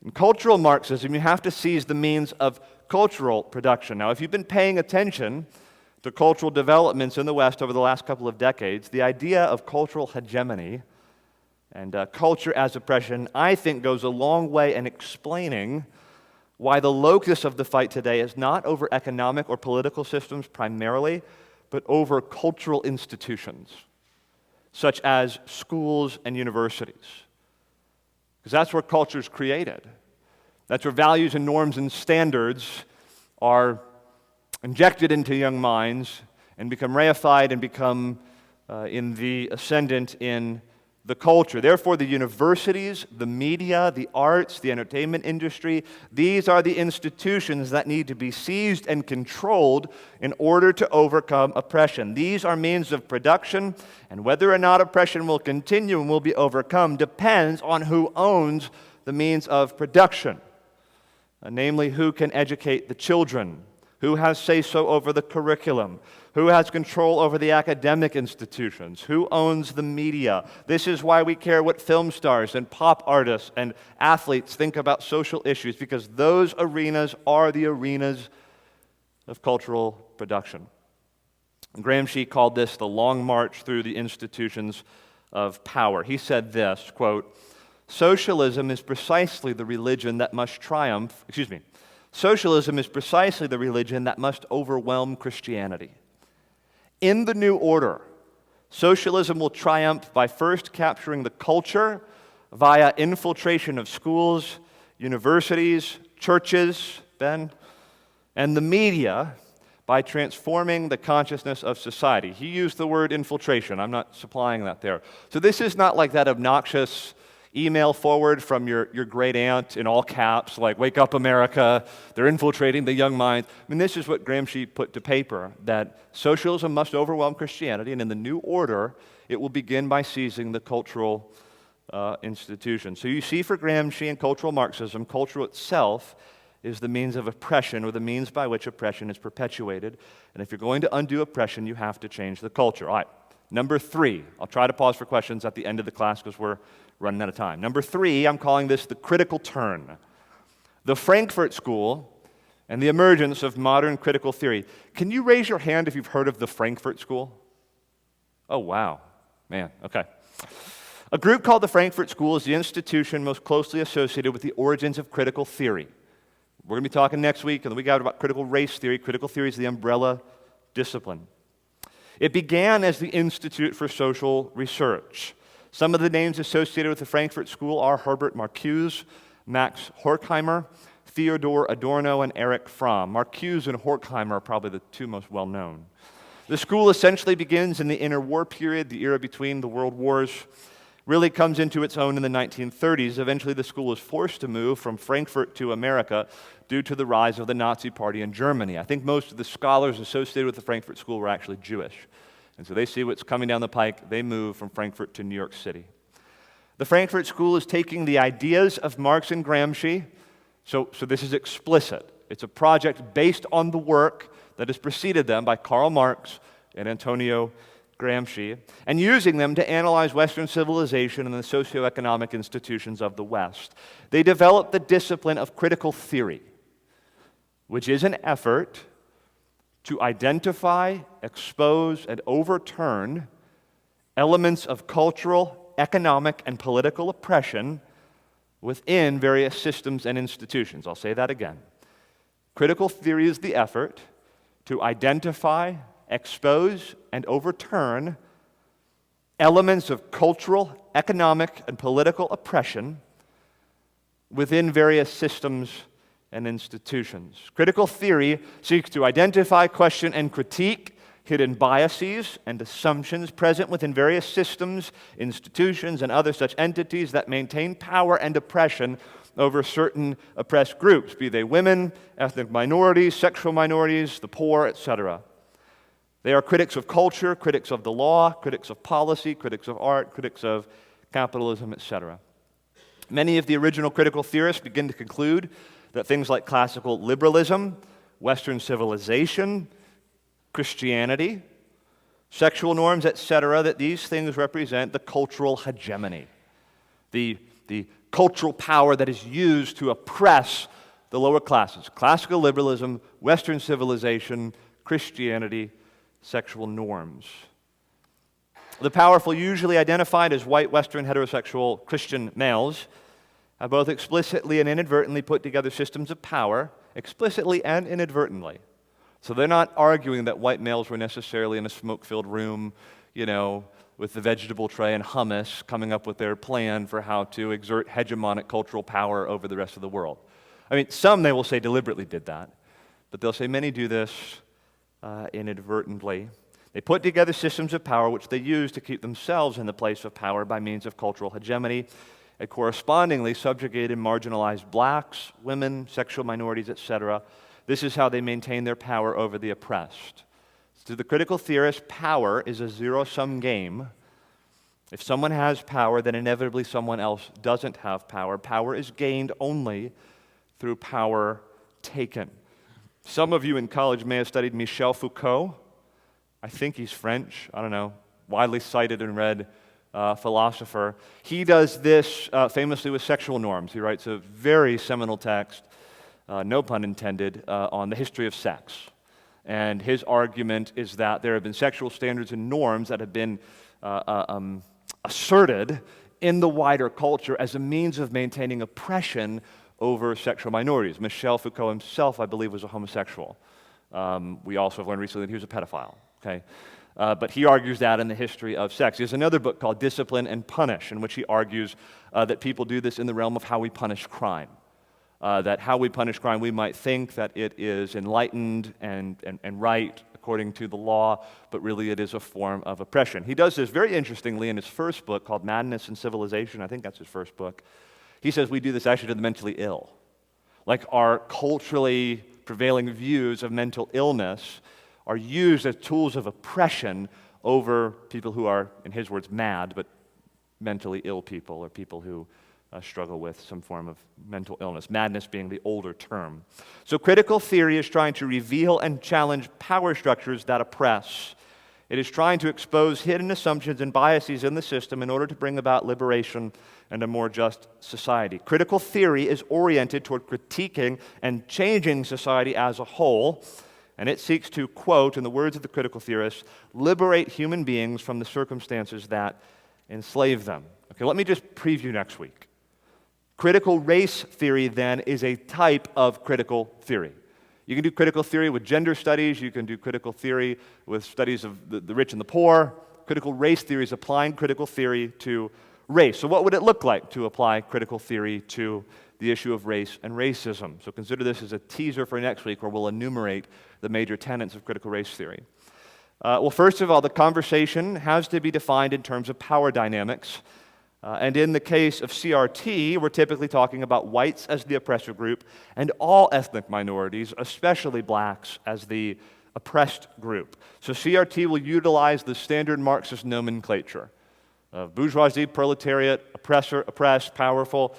In cultural Marxism, you have to seize the means of cultural production. Now, if you've been paying attention to cultural developments in the West over the last couple of decades, the idea of cultural hegemony and culture as oppression, I think, goes a long way in explaining why the locus of the fight today is not over economic or political systems primarily, but over cultural institutions, such as schools and universities. Because that's where culture is created. That's where values and norms and standards are injected into young minds and become reified and become in the ascendant in the culture. Therefore, the universities, the media, the arts, the entertainment industry, these are the institutions that need to be seized and controlled in order to overcome oppression. These are means of production, and whether or not oppression will continue and will be overcome depends on who owns the means of production, namely who can educate the children, who has say-so over the curriculum, who has control over the academic institutions, who owns the media. This is why we care what film stars and pop artists and athletes think about social issues, because those arenas are the arenas of cultural production. Gramsci called this the long march through the institutions of power. He said this, quote, Socialism is precisely the religion that must overwhelm Christianity. In the new order, socialism will triumph by first capturing the culture via infiltration of schools, universities, churches, and the media by transforming the consciousness of society. He used the word infiltration. I'm not supplying that there. So this is not like that obnoxious email forward from your great aunt in all caps, like, wake up, America, they're infiltrating the young minds. I mean, this is what Gramsci put to paper, that socialism must overwhelm Christianity, and in the new order, it will begin by seizing the cultural institutions. So you see, for Gramsci and cultural Marxism, culture itself is the means of oppression, or the means by which oppression is perpetuated. And if you're going to undo oppression, you have to change the culture. All right, number 3. I'll try to pause for questions at the end of the class because we're running out of time. Number 3, I'm calling this the critical turn. The Frankfurt School and the emergence of modern critical theory. Can you raise your hand if you've heard of the Frankfurt School? Oh, wow. Man, okay. A group called the Frankfurt School is the institution most closely associated with the origins of critical theory. We're going to be talking next week and the week after about critical race theory. Critical theory is the umbrella discipline. It began as the Institute for Social Research. Some of the names associated with the Frankfurt School are Herbert Marcuse, Max Horkheimer, Theodor Adorno, and Erich Fromm. Marcuse and Horkheimer are probably the two most well-known. The school essentially begins in the interwar period, the era between the world wars, really comes into its own in the 1930s. Eventually, the school was forced to move from Frankfurt to America due to the rise of the Nazi Party in Germany. I think most of the scholars associated with the Frankfurt School were actually Jewish. And so they see what's coming down the pike, they move from Frankfurt to New York City. The Frankfurt School is taking the ideas of Marx and Gramsci, so this is explicit. It's a project based on the work that has preceded them by Karl Marx and Antonio Gramsci, and using them to analyze Western civilization and the socioeconomic institutions of the West. They developed the discipline of critical theory, which is an effort to identify, expose, and overturn elements of cultural, economic, and political oppression within various systems and institutions. I'll say that again. Critical theory is the effort to identify, expose, and overturn elements of cultural, economic, and political oppression within various systems and institutions. Critical theory seeks to identify, question, and critique hidden biases and assumptions present within various systems, institutions, and other such entities that maintain power and oppression over certain oppressed groups, be they women, ethnic minorities, sexual minorities, the poor, etc. They are critics of culture, critics of the law, critics of policy, critics of art, critics of capitalism, etc. Many of the original critical theorists begin to conclude that things like classical liberalism, Western civilization, Christianity, sexual norms, etc., that these things represent the cultural hegemony, the cultural power that is used to oppress the lower classes. Classical liberalism, Western civilization, Christianity, sexual norms. The powerful, usually identified as white, Western, heterosexual Christian males, have both explicitly and inadvertently put together systems of power, explicitly and inadvertently. So they're not arguing that white males were necessarily in a smoke-filled room, with the vegetable tray and hummus, coming up with their plan for how to exert hegemonic cultural power over the rest of the world. I mean, some, they will say, deliberately did that, but they'll say many do this inadvertently. They put together systems of power which they use to keep themselves in the place of power by means of cultural hegemony, and correspondingly subjugated, marginalized blacks, women, sexual minorities, etc. This is how they maintain their power over the oppressed. To the critical theorist, power is a zero-sum game. If someone has power, then inevitably someone else doesn't have power. Power is gained only through power taken. Some of you in college may have studied Michel Foucault. I think he's French. I don't know. Widely cited and read philosopher. He does this famously with sexual norms. He writes a very seminal text, no pun intended, on the history of sex. And his argument is that there have been sexual standards and norms that have been asserted in the wider culture as a means of maintaining oppression over sexual minorities. Michel Foucault himself, I believe, was a homosexual. We also have learned recently that he was a pedophile. Okay, but he argues that in the history of sex. He has another book called Discipline and Punish, in which he argues that people do this in the realm of how we punish crime. That how we punish crime, we might think that it is enlightened and right according to the law, but really it is a form of oppression. He does this very interestingly in his first book called Madness and Civilization. I think that's his first book. He says we do this actually to the mentally ill. Like our culturally prevailing views of mental illness are used as tools of oppression over people who are, in his words, mad, but mentally ill people, or people who struggle with some form of mental illness, madness being the older term. So critical theory is trying to reveal and challenge power structures that oppress. It is trying to expose hidden assumptions and biases in the system in order to bring about liberation and a more just society. Critical theory is oriented toward critiquing and changing society as a whole, and it seeks to, quote, in the words of the critical theorists, liberate human beings from the circumstances that enslave them. Okay, let me just preview next week. Critical race theory, then, is a type of critical theory. You can do critical theory with gender studies. You can do critical theory with studies of the rich and the poor. Critical race theory is applying critical theory to race. So what would it look like to apply critical theory to the issue of race and racism? So consider this as a teaser for next week, where we'll enumerate the major tenets of critical race theory. Well, first of all, the conversation has to be defined in terms of power dynamics. And in the case of CRT, we're typically talking about whites as the oppressor group and all ethnic minorities, especially blacks, as the oppressed group. So CRT will utilize the standard Marxist nomenclature of bourgeoisie, proletariat, oppressor, oppressed, powerful,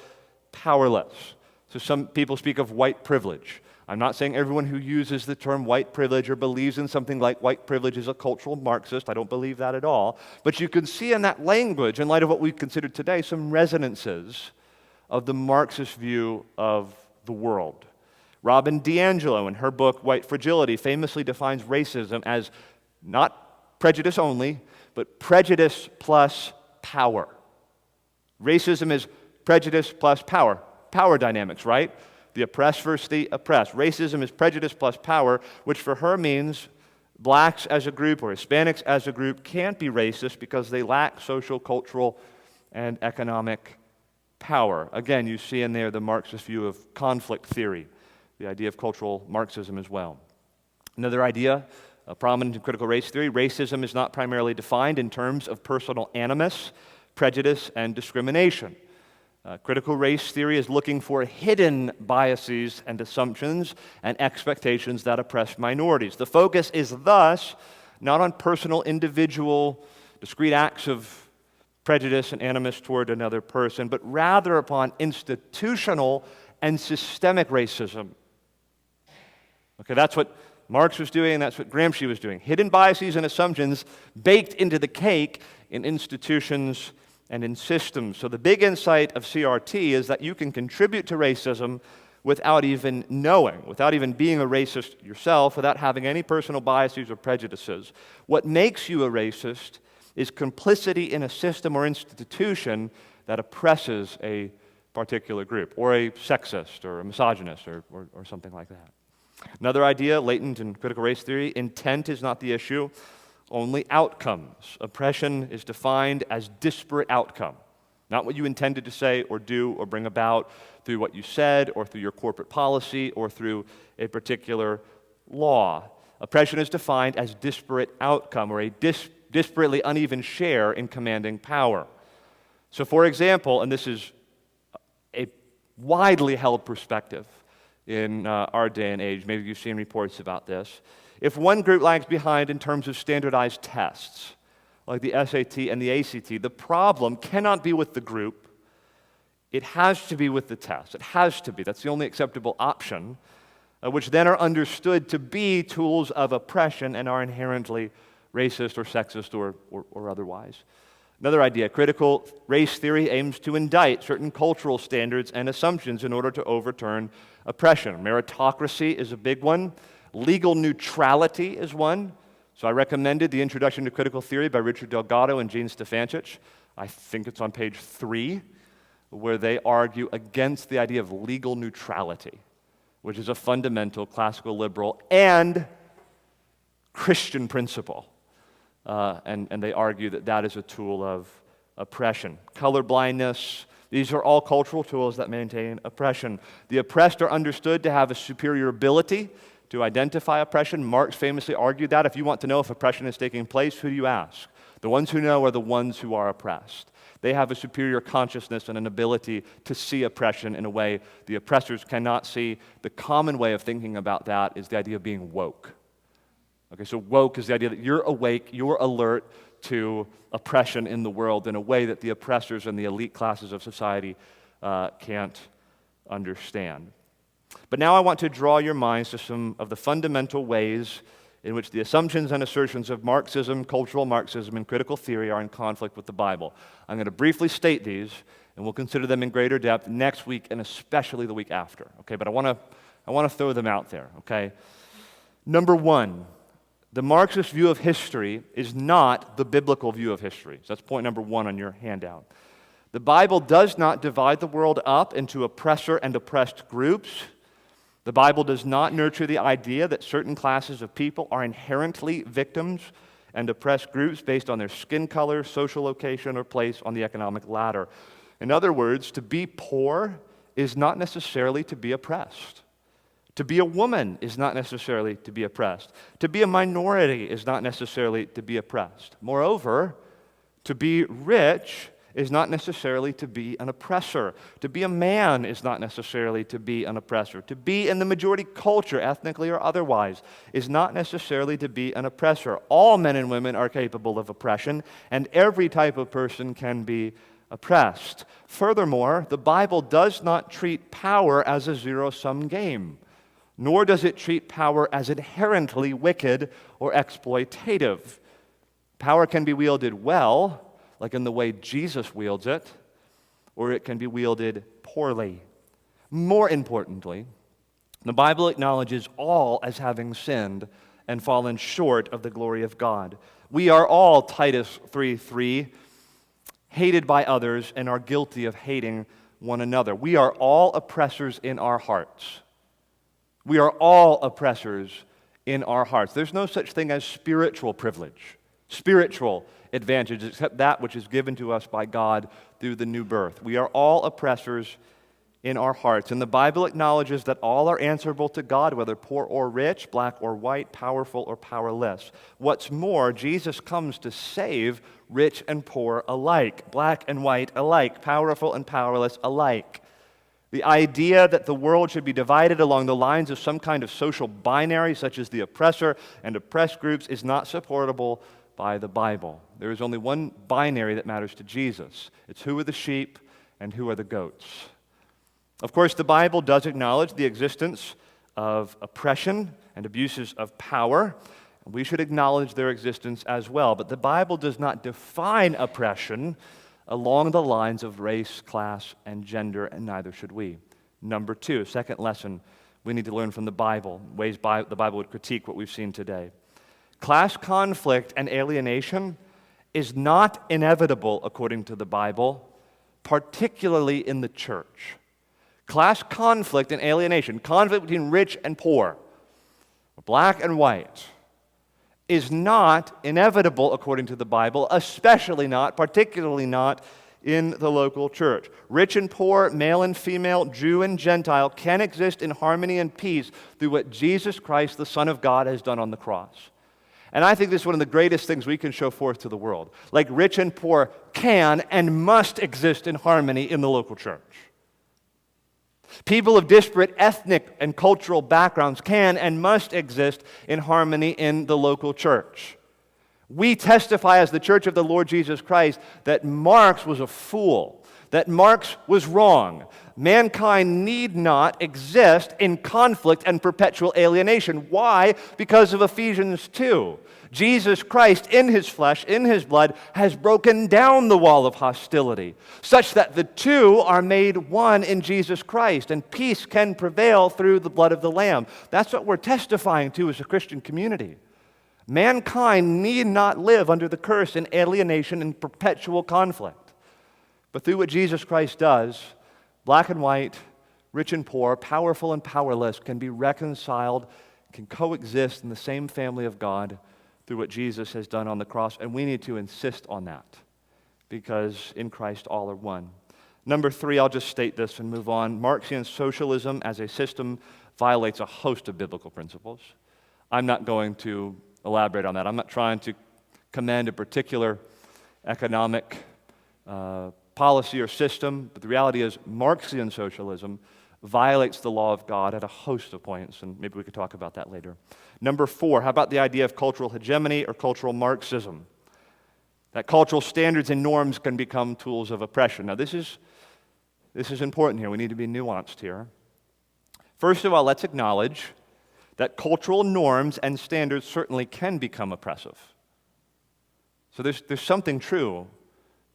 powerless. So some people speak of white privilege. I'm not saying everyone who uses the term white privilege or believes in something like white privilege is a cultural Marxist. I don't believe that at all. But you can see in that language, in light of what we've considered today, some resonances of the Marxist view of the world. Robin DiAngelo, in her book White Fragility, famously defines racism as not prejudice only, but prejudice plus power. Racism is prejudice plus power. Power dynamics, right? The oppressed versus the oppressed. Racism is prejudice plus power, which for her means blacks as a group or Hispanics as a group can't be racist because they lack social, cultural, and economic power. Again, you see in there the Marxist view of conflict theory, the idea of cultural Marxism as well. Another idea Prominent in critical race theory, racism is not primarily defined in terms of personal animus, prejudice, and discrimination. Critical race theory is looking for hidden biases and assumptions and expectations that oppress minorities. The focus is thus not on personal, individual, discrete acts of prejudice and animus toward another person, but rather upon institutional and systemic racism. Okay, that's what Marx was doing, and that's what Gramsci was doing. Hidden biases and assumptions baked into the cake in institutions and in systems. So the big insight of CRT is that you can contribute to racism without even knowing, without even being a racist yourself, without having any personal biases or prejudices. What makes you a racist is complicity in a system or institution that oppresses a particular group, or a sexist, or a misogynist, or something like that. Another idea latent in critical race theory, intent is not the issue, only outcomes. Oppression is defined as disparate outcome, not what you intended to say or do or bring about through what you said or through your corporate policy or through a particular law. Oppression is defined as disparate outcome, or a disparately uneven share in commanding power. So for example, and this is a widely held perspective in our day and age, maybe you've seen reports about this, if one group lags behind in terms of standardized tests, like the SAT and the ACT, the problem cannot be with the group. It has to be with the test. It has to be. That's the only acceptable option, which then are understood to be tools of oppression and are inherently racist or sexist or otherwise. Another idea, critical race theory aims to indict certain cultural standards and assumptions in order to overturn oppression. Meritocracy is a big one. Legal neutrality is one. So I recommended The Introduction to Critical Theory by Richard Delgado and Gene Stefanchich. I think it's on page 3, where they argue against the idea of legal neutrality, which is a fundamental classical liberal and Christian principle. And they argue that that is a tool of oppression. Colorblindness, these are all cultural tools that maintain oppression. The oppressed are understood to have a superior ability to identify oppression. Marx famously argued that if you want to know if oppression is taking place, who do you ask? The ones who know are the ones who are oppressed. They have a superior consciousness and an ability to see oppression in a way the oppressors cannot see. The common way of thinking about that is the idea of being woke. Okay, so woke is the idea that you're awake, you're alert to oppression in the world in a way that the oppressors and the elite classes of society can't understand. But now I want to draw your minds to some of the fundamental ways in which the assumptions and assertions of Marxism, cultural Marxism, and critical theory are in conflict with the Bible. I'm going to briefly state these, and we'll consider them in greater depth next week and especially the week after. Okay, but I want to throw them out there. Okay, number one. The Marxist view of history is not the biblical view of history. So that's point number one on your handout. The Bible does not divide the world up into oppressor and oppressed groups. The Bible does not nurture the idea that certain classes of people are inherently victims and oppressed groups based on their skin color, social location, or place on the economic ladder. In other words, to be poor is not necessarily to be oppressed. To be a woman is not necessarily to be oppressed. To be a minority is not necessarily to be oppressed. Moreover, to be rich is not necessarily to be an oppressor. To be a man is not necessarily to be an oppressor. To be in the majority culture, ethnically or otherwise, is not necessarily to be an oppressor. All men and women are capable of oppression, and every type of person can be oppressed. Furthermore, the Bible does not treat power as a zero-sum game, nor does it treat power as inherently wicked or exploitative. Power can be wielded well, like in the way Jesus wields it, or it can be wielded poorly. More importantly, the Bible acknowledges all as having sinned and fallen short of the glory of God. We are all, Titus 3:3, hated by others and are guilty of hating one another. We are all oppressors in our hearts. We are all oppressors in our hearts. There's no such thing as spiritual privilege, spiritual advantage, except that which is given to us by God through the new birth. We are all oppressors in our hearts. And the Bible acknowledges that all are answerable to God, whether poor or rich, black or white, powerful or powerless. What's more, Jesus comes to save rich and poor alike, black and white alike, powerful and powerless alike. The idea that the world should be divided along the lines of some kind of social binary, such as the oppressor and oppressed groups, is not supportable by the Bible. There is only one binary that matters to Jesus. It's who are the sheep and who are the goats. Of course, the Bible does acknowledge the existence of oppression and abuses of power. We should acknowledge their existence as well. But the Bible does not define oppression along the lines of race, class, and gender, and neither should we. Number two, second lesson we need to learn from the Bible, ways the Bible would critique what we've seen today. Class conflict and alienation is not inevitable according to the Bible, particularly in the church. Class conflict and alienation, conflict between rich and poor, black and white, is not inevitable according to the Bible, especially not, particularly not in the local church. Rich and poor, male and female, Jew and Gentile can exist in harmony and peace through what Jesus Christ, the Son of God, has done on the cross. And I think this is one of the greatest things we can show forth to the world. Like rich and poor can and must exist in harmony in the local church. People of disparate ethnic and cultural backgrounds can and must exist in harmony in the local church. We testify as the Church of the Lord Jesus Christ that Marx was a fool, that Marx was wrong. Mankind need not exist in conflict and perpetual alienation. Why? Because of Ephesians 2. Jesus Christ, in his flesh, in his blood, has broken down the wall of hostility, such that the two are made one in Jesus Christ, and peace can prevail through the blood of the Lamb. That's what we're testifying to as a Christian community. Mankind need not live under the curse and alienation and perpetual conflict. But through what Jesus Christ does, black and white, rich and poor, powerful and powerless can be reconciled, can coexist in the same family of God through what Jesus has done on the cross, and we need to insist on that because in Christ all are one. Number three, I'll just state this and move on. Marxian socialism as a system violates a host of biblical principles. I'm not going to elaborate on that. I'm not trying to commend a particular economic policy or system, but the reality is Marxian socialism violates the law of God at a host of points, and maybe we could talk about that later. Number four, how about the idea of cultural hegemony or cultural Marxism? That cultural standards and norms can become tools of oppression. Now, this is important here. We need to be nuanced here. First of all, let's acknowledge that cultural norms and standards certainly can become oppressive. So there's something true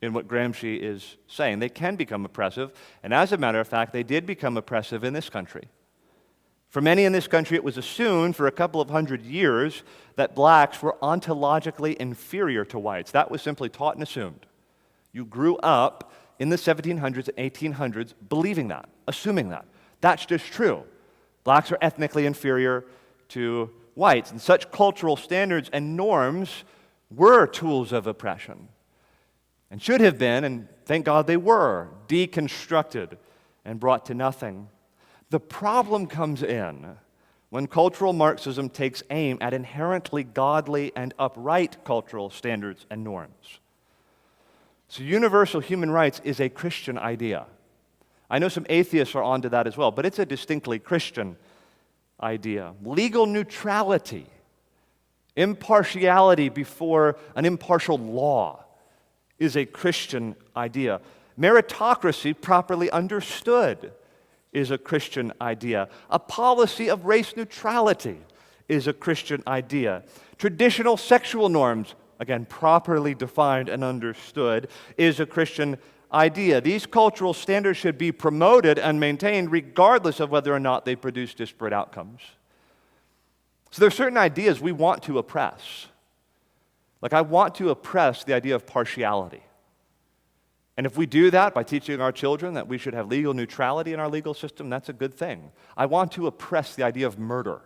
in what Gramsci is saying. They can become oppressive, and as a matter of fact, they did become oppressive in this country. For many in this country, it was assumed for a couple of hundred years that blacks were ontologically inferior to whites. That was simply taught and assumed. You grew up in the 1700s and 1800s believing that, assuming that. That's just true. Blacks are ethnically inferior to whites, and such cultural standards and norms were tools of oppression. And should have been, and thank God they were, deconstructed and brought to nothing. The problem comes in when cultural Marxism takes aim at inherently godly and upright cultural standards and norms. So universal human rights is a Christian idea. I know some atheists are onto that as well, but it's a distinctly Christian idea. Legal neutrality, impartiality before an impartial law, is a Christian idea. Meritocracy, properly understood, is a Christian idea. A policy of race neutrality is a Christian idea. Traditional sexual norms, again, properly defined and understood, is a Christian idea. These cultural standards should be promoted and maintained regardless of whether or not they produce disparate outcomes. So there are certain ideas we want to oppress. Like, I want to oppress the idea of partiality. And if we do that by teaching our children that we should have legal neutrality in our legal system, that's a good thing. I want to oppress the idea of murder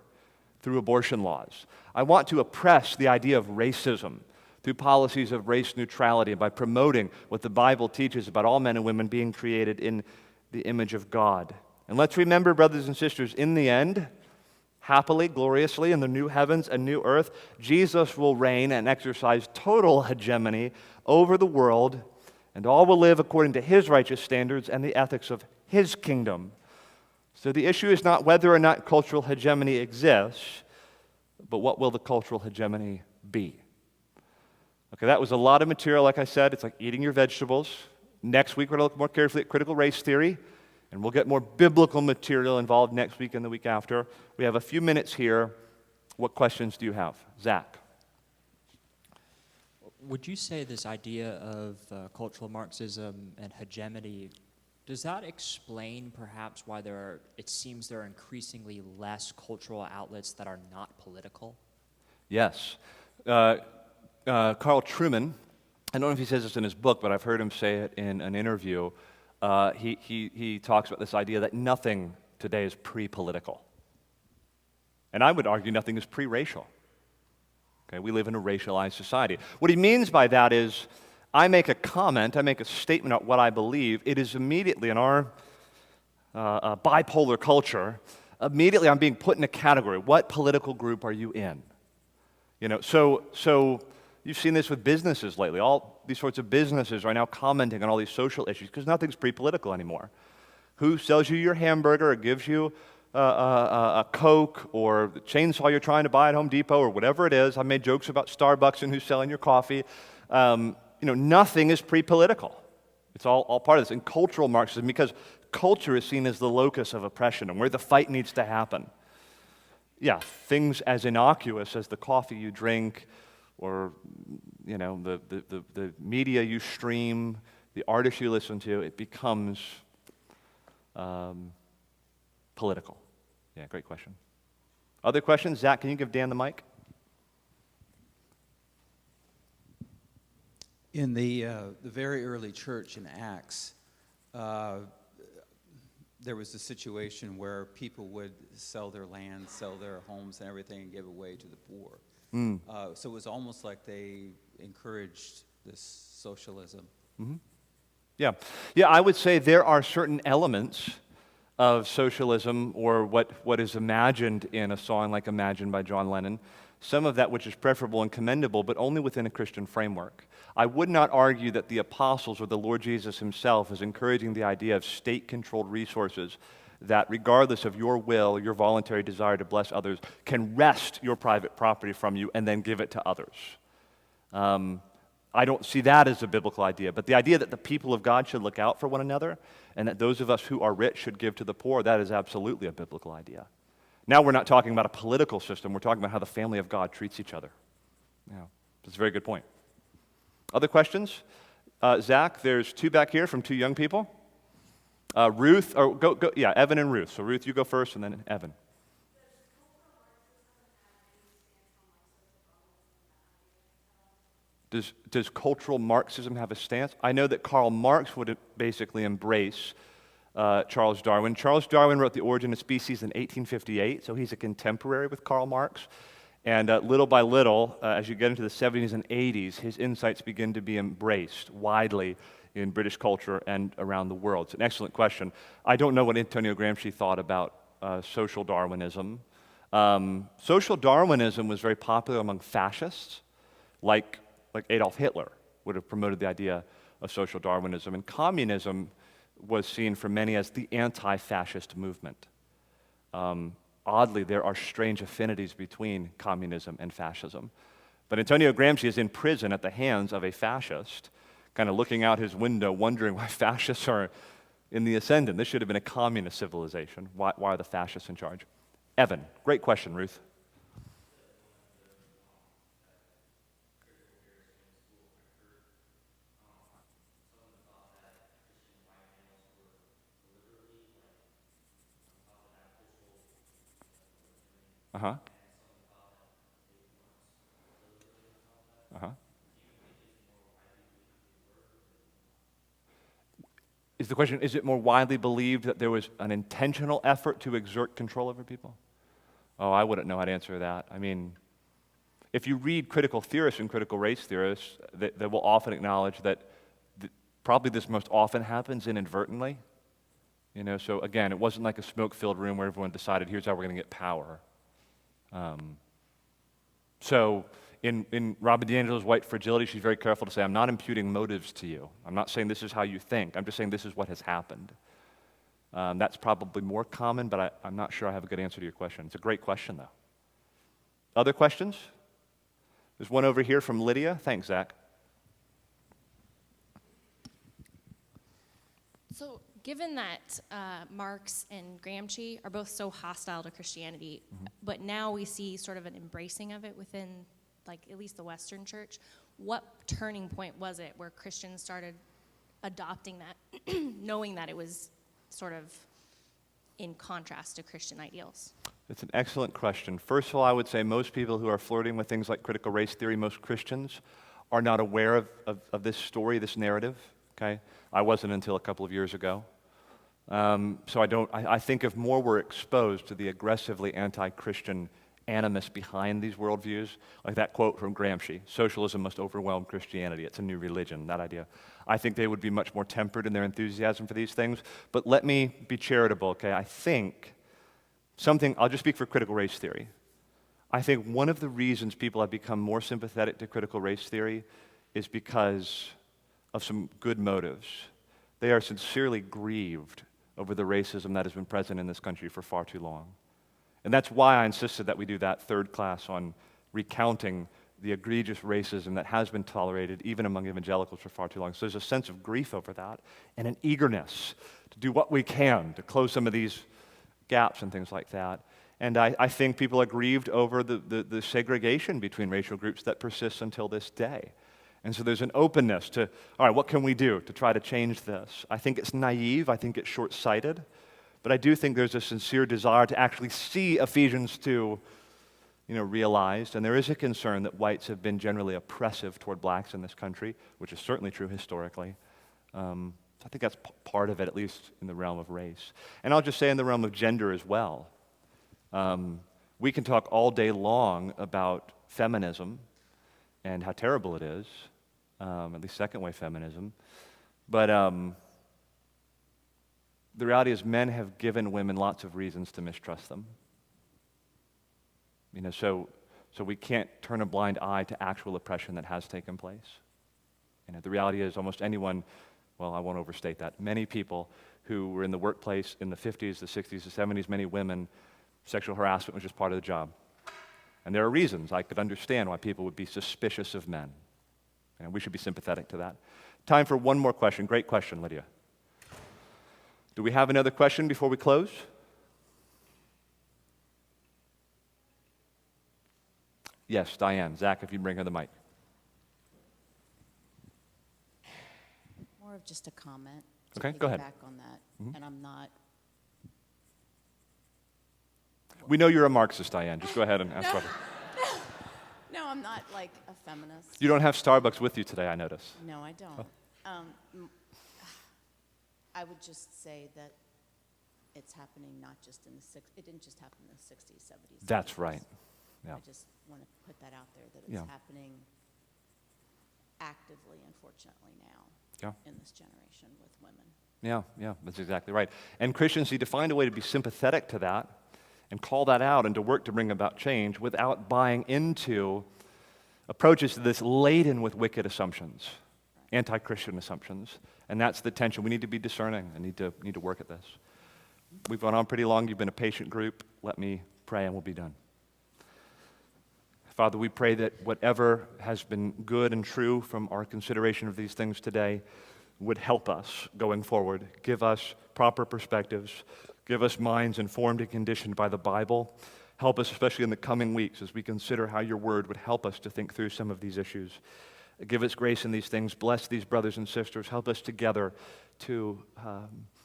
through abortion laws. I want to oppress the idea of racism through policies of race neutrality and by promoting what the Bible teaches about all men and women being created in the image of God. And let's remember, brothers and sisters, in the end, happily, gloriously, in the new heavens and new earth, Jesus will reign and exercise total hegemony over the world, and all will live according to his righteous standards and the ethics of his kingdom. So the issue is not whether or not cultural hegemony exists, but what will the cultural hegemony be? Okay, that was a lot of material, like I said. It's like eating your vegetables. Next week, we're going to look more carefully at critical race theory, and we'll get more biblical material involved next week and the week after. We have a few minutes here. What questions do you have? Zach? Would you say this idea of cultural Marxism and hegemony, does that explain perhaps why it seems there are increasingly less cultural outlets that are not political? Yes. Carl Trueman, I don't know if he says this in his book, but I've heard him say it in an interview. He talks about this idea that nothing today is pre-political. And I would argue nothing is pre-racial. Okay, we live in a racialized society. What he means by that is, I make a comment, I make a statement about what I believe. It is immediately in our bipolar culture, immediately I'm being put in a category. What political group are you in? You know, so you've seen this with businesses lately. All these sorts of businesses are now commenting on all these social issues because nothing's pre-political anymore. Who sells you your hamburger or gives you a Coke or the chainsaw you're trying to buy at Home Depot or whatever it is. I made jokes about Starbucks and who's selling your coffee. Nothing is pre-political. It's all part of this. And cultural Marxism, because culture is seen as the locus of oppression and where the fight needs to happen. Yeah, things as innocuous as the coffee you drink or, the media you stream, the artists you listen to, it becomes political. Yeah, great question. Other questions? Zach, can you give Dan the mic? In the very early church in Acts, there was a situation where people would sell their land, sell their homes and everything and give away to the poor. So it was almost like they encouraged this socialism. Mm-hmm. Yeah, I would say there are certain elements of socialism or what is imagined in a song like Imagine by John Lennon, some of that which is preferable and commendable, but only within a Christian framework. I would not argue that the apostles or the Lord Jesus himself is encouraging the idea of state-controlled resources that, regardless of your will, your voluntary desire to bless others, can wrest your private property from you and then give it to others. I don't see that as a biblical idea, but the idea that the people of God should look out for one another and that those of us who are rich should give to the poor, that is absolutely a biblical idea. Now we're not talking about a political system, we're talking about how the family of God treats each other. Yeah, that's a very good point. Other questions? Zach, there's two back here from two young people. Ruth, or go, Evan and Ruth. So Ruth, you go first, and then Evan. Does cultural Marxism have a stance? I know that Karl Marx would basically embrace Charles Darwin. Charles Darwin wrote The Origin of Species in 1858, so he's a contemporary with Karl Marx. And little by little, as you get into the 70s and 80s, his insights begin to be embraced widely in British culture and around the world. It's an excellent question. I don't know what Antonio Gramsci thought about social Darwinism. Social Darwinism was very popular among fascists, like Adolf Hitler would have promoted the idea of social Darwinism. And communism was seen for many as the anti-fascist movement. Oddly, there are strange affinities between communism and fascism. But Antonio Gramsci is in prison at the hands of a fascist, kind of looking out his window, wondering why fascists are in the ascendant. This should have been a communist civilization. Why are the fascists in charge? Evan, great question, Ruth. Uh-huh. Uh-huh. Is the question, is it more widely believed that there was an intentional effort to exert control over people? Oh, I wouldn't know how to answer that. I mean, if you read critical theorists and critical race theorists, they will often acknowledge that probably this most often happens inadvertently. So again, it wasn't like a smoke-filled room where everyone decided, here's how we're going to get power. So in Robin DiAngelo's White Fragility, she's very careful to say, I'm not imputing motives to you. I'm not saying this is how you think. I'm just saying this is what has happened. That's probably more common, but I'm not sure I have a good answer to your question. It's a great question, though. Other questions? There's one over here from Lydia. Thanks, Zach. So, given that Marx and Gramsci are both so hostile to Christianity, but now we see sort of an embracing of it within, like, at least the Western church, what turning point was it where Christians started adopting that, knowing that it was sort of in contrast to Christian ideals? It's an excellent question. First of all, I would say most people who are flirting with things like critical race theory, most Christians, are not aware of this story, this narrative. Okay, I wasn't until a couple of years ago. So I think if more were exposed to the aggressively anti-Christian animus behind these worldviews, like that quote from Gramsci, socialism must overwhelm Christianity, it's a new religion, that idea, I think they would be much more tempered in their enthusiasm for these things. But let me be charitable, okay? I think I'll just speak for critical race theory. I think one of the reasons people have become more sympathetic to critical race theory is because of some good motives. They are sincerely grieved over the racism that has been present in this country for far too long. And that's why I insisted that we do that third class on recounting the egregious racism that has been tolerated even among evangelicals for far too long. So there's a sense of grief over that and an eagerness to do what we can to close some of these gaps and things like that. And I think people are grieved over the segregation between racial groups that persists until this day. And so there's an openness to, all right, what can we do to try to change this? I think it's naive, I think it's short-sighted, but I do think there's a sincere desire to actually see Ephesians 2, realized, and there is a concern that whites have been generally oppressive toward blacks in this country, which is certainly true historically. I think that's part of it, at least in the realm of race. And I'll just say in the realm of gender as well. We can talk all day long about feminism and how terrible it is, at least second-wave feminism. But the reality is men have given women lots of reasons to mistrust them. So we can't turn a blind eye to actual oppression that has taken place. The reality is almost anyone, well, I won't overstate that, many people who were in the workplace in the 50s, the 60s, the 70s, many women, sexual harassment was just part of the job. And there are reasons I could understand why people would be suspicious of men. And we should be sympathetic to that. Time for one more question. Great question, Lydia. Do we have another question before we close? Yes, Diane. Zach, if you bring her the mic. More of just a comment. Okay, go ahead. Back on that, and I'm not. We know you're a Marxist, Diane. Just go ahead and ask questions. No, I'm not like a feminist. You don't have Starbucks with you today, I notice. No, I don't. I would just say that it's happening not just in the it didn't just happen in the 60s, 70s. That's 80s. right. Yeah. I just want to put that out there, that it's happening actively, unfortunately, now in this generation with women. Yeah, that's exactly right. And Christians need to find a way to be sympathetic to that and call that out and to work to bring about change without buying into approaches to this laden with wicked assumptions, anti-Christian assumptions. And that's the tension. We need to be discerning and need to work at this. We've gone on pretty long. You've been a patient group. Let me pray and we'll be done. Father, we pray that whatever has been good and true from our consideration of these things today would help us going forward, give us proper perspectives, give us minds informed and conditioned by the Bible. Help us, especially in the coming weeks, as we consider how your word would help us to think through some of these issues. Give us grace in these things. Bless these brothers and sisters. Help us together to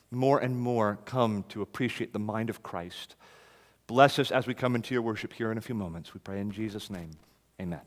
more and more come to appreciate the mind of Christ. Bless us as we come into your worship here in a few moments. We pray in Jesus' name. Amen.